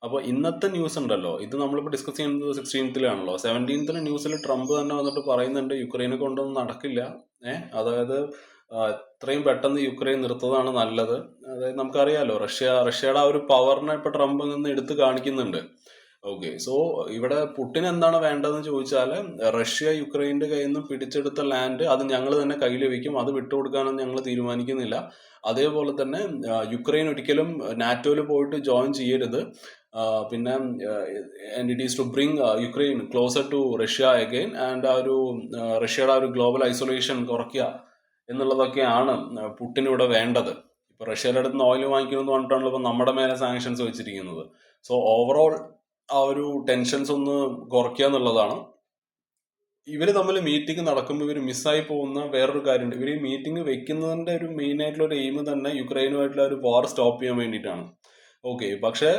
അപ്പോൾ ഇന്നത്തെ ന്യൂസ് ഉണ്ടല്ലോ, ഇത് നമ്മളിപ്പോൾ ഡിസ്കസ് ചെയ്യുന്നത് 16th-ലാണല്ലോ. 17th ന്യൂസിൽ ട്രംപ് തന്നെ വന്നിട്ട് പറയുന്നുണ്ട് യുക്രൈനെ കൊണ്ടൊന്നും നടക്കില്ല, അതായത് എത്രയും പെട്ടെന്ന് യുക്രൈൻ നിർത്തതാണ് നല്ലത്. അതായത് നമുക്കറിയാലോ റഷ്യയുടെ ആ ഒരു പവറിനെ ഇപ്പൊ ട്രംപ് നിന്ന് എടുത്ത് കാണിക്കുന്നുണ്ട്. ഓക്കെ, സോ ഇവിടെ പുടിൻ എന്താണ് വേണ്ടതെന്ന് ചോദിച്ചാൽ, റഷ്യ യുക്രൈന്റെ കയ്യിൽ നിന്ന് പിടിച്ചെടുത്ത ലാൻഡ് അത് ഞങ്ങൾ തന്നെ കയ്യിൽ വെക്കും, അത് വിട്ടുകൊടുക്കാനൊന്നും ഞങ്ങൾ തീരുമാനിക്കുന്നില്ല. അതേപോലെ തന്നെ യുക്രൈൻ ഒരിക്കലും നാറ്റോയിൽ പോയിട്ട് ജോയിൻ ചെയ്യരുത്, പിന്നെ and it is to bring Ukraine closer to Russia again, and ആ ഒരു റഷ്യയുടെ ആ ഒരു ഗ്ലോബൽ ഐസൊലേഷൻ കുറയ്ക്കുക എന്നുള്ളതൊക്കെയാണ് പുടിൻ ഇവിടെ വേണ്ടത്. ഇപ്പൊ റഷ്യയുടെ അടുത്ത് നിന്ന് ഓയിൽ വാങ്ങിക്കണമെന്ന് പറഞ്ഞിട്ടാണല്ലോ ഇപ്പൊ നമ്മുടെ മേലെ സാങ്ഷൻസ് വെച്ചിരിക്കുന്നത്. സോ ഓവറോൾ ആ ഒരു ടെൻഷൻസ് ഒന്ന് കുറയ്ക്കുക എന്നുള്ളതാണ്. ഇവർ തമ്മിൽ മീറ്റിംഗ് നടക്കുമ്പോൾ ഇവർ മിസ്സായി പോകുന്ന വേറൊരു കാര്യമുണ്ട്. ഇവർ ഈ മീറ്റിംഗ് വെക്കുന്നതിന്റെ ഒരു മെയിൻ ആയിട്ടുള്ള ഒരു എയിം തന്നെ യുക്രൈനുമായിട്ടുള്ള ഒരു വാർ സ്റ്റോപ്പ് ചെയ്യാൻ വേണ്ടിയിട്ടാണ്. ഓക്കെ, പക്ഷെ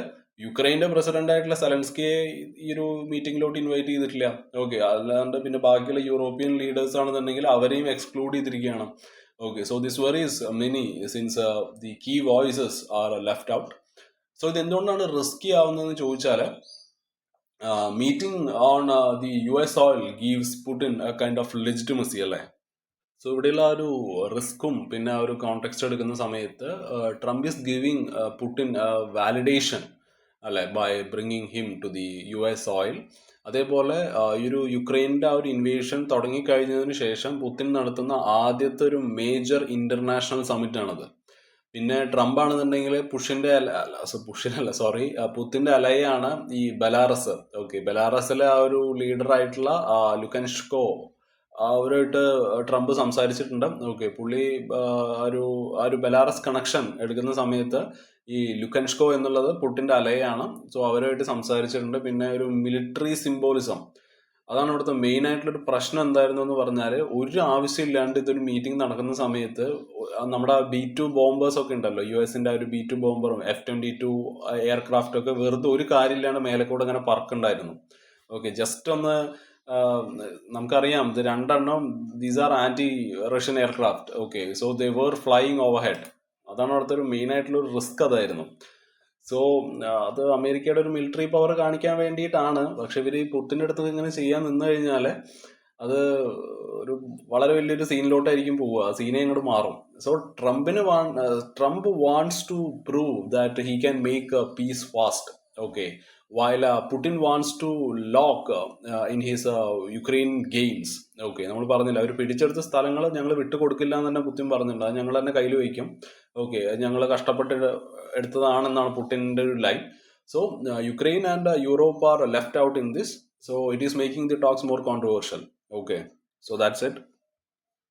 യുക്രൈന്റെ പ്രസിഡന്റ് ആയിട്ടുള്ള സെലൻസ്കിയെ ഈ ഒരു മീറ്റിംഗിലോട്ട് ഇൻവൈറ്റ് ചെയ്തിട്ടില്ല. ഓക്കെ, അല്ലാണ്ട് പിന്നെ ബാക്കിയുള്ള യൂറോപ്യൻ ലീഡേഴ്സ് ആണെന്നുണ്ടെങ്കിൽ അവരെയും എക്സ്ക്ലൂഡ് ചെയ്തിരിക്കുകയാണ്. Okay, so this worries many since the key voices are left out. So ഇത് എന്തുകൊണ്ടാണ് റിസ്കി ആവുന്നതെന്ന് ചോദിച്ചാൽ, meeting on the US oil gives Putin a kind of legitimacy അല്ലേ. സോ ഇവിടെയുള്ള ആ ഒരു റിസ്ക്കും പിന്നെ ആ ഒരു കോണ്ടെക്സ്റ്റ് എടുക്കുന്ന സമയത്ത് Trump is giving Putin validation അല്ലെ by bringing him to the US oil. അതേപോലെ ഈ ഒരു യുക്രൈൻ്റെ ആ ഒരു ഇൻവേഷൻ തുടങ്ങിക്കഴിഞ്ഞതിന് ശേഷം പുതിൻ നടത്തുന്ന ആദ്യത്തെ ഒരു മേജർ ഇന്റർനാഷണൽ സമ്മിറ്റ് ആണത്. പിന്നെ ട്രംപ് ആണെന്നുണ്ടെങ്കിൽ പുതിന്റെ അലയാണ് ഈ ബെലാറസ്. ഓക്കെ, ബെലാറസിലെ ആ ഒരു ലീഡർ ആയിട്ടുള്ള ലുക്കൻഷ്കോ അവരുമായിട്ട് ട്രംപ് സംസാരിച്ചിട്ടുണ്ട്. ഓക്കെ, പുള്ളി ആ ഒരു ബെലാറസ് കണക്ഷൻ എടുക്കുന്ന സമയത്ത് ഈ ലുക്കൻഷ്കോ എന്നുള്ളത് പുട്ടിന്റെ അലയാണ്. സോ അവരുമായിട്ട് സംസാരിച്ചിട്ടുണ്ട്. പിന്നെ ഒരു മിലിറ്ററി സിംബോളിസം, അതാണ് ഇവിടുത്തെ മെയിൻ ആയിട്ടുള്ള ഒരു പ്രശ്നം. എന്തായിരുന്നു എന്ന് പറഞ്ഞാൽ, ഒരു ആവശ്യമില്ലാണ്ട് ഇതൊരു മീറ്റിംഗ് നടക്കുന്ന സമയത്ത് നമ്മുടെ B-2 ബോംബേഴ്സ് ഒക്കെ ഉണ്ടല്ലോ, US-ന്റെ ഒരു B-2 ബോംബറും F-22 എയർക്രാഫ്റ്റ് ഒക്കെ വെറുതെ ഒരു കാര്യമില്ലാണ്ട് മേലെക്കൂടെ അങ്ങനെ പറക്കുണ്ടായിരുന്നു. ഓക്കെ, ജസ്റ്റ് ഒന്ന് നമുക്കറിയാം ഇത് രണ്ടെണ്ണം these are anti Russian aircraft. Okay, so they were flying overhead. അതാണ് അവിടുത്തെ ഒരു മെയിൻ ആയിട്ടുള്ള ഒരു റിസ്ക് അതായിരുന്നു. സോ അത് അമേരിക്കയുടെ ഒരു മിലിറ്ററി പവർ കാണിക്കാൻ വേണ്ടിയിട്ടാണ്. പക്ഷെ ഇവർ ഈ പുട്ടിൻ്റെ അടുത്ത് ഇങ്ങനെ ചെയ്യാൻ നിന്ന് കഴിഞ്ഞാൽ അത് ഒരു വളരെ വലിയൊരു സീനിലോട്ടായിരിക്കും പോവുക. സീനെ അങ്ങോട്ട് മാറും. So Trump wants to prove that he can make peace fast. Okay, while Putin wants to lock in his Ukraine gains. Okay, നമ്മൾ പറഞ്ഞില്ല അവർ പിടിച്ചെടുത്ത സ്ഥലങ്ങൾ ഞങ്ങൾ വിട്ടുകൊടുക്കില്ല എന്ന് തന്നെ പുതിൻ പറഞ്ഞിട്ടുണ്ട്. അത് ഞങ്ങൾ തന്നെ കയ്യിൽ വയ്ക്കും. ഓക്കെ, ഞങ്ങൾ കഷ്ടപ്പെട്ട് എടുത്തതാണെന്നാണ് പുടിൻ്റെ ഒരു line. So Ukraine and Europe are left out in this. So it is making the talks more controversial. Okay, so that's it.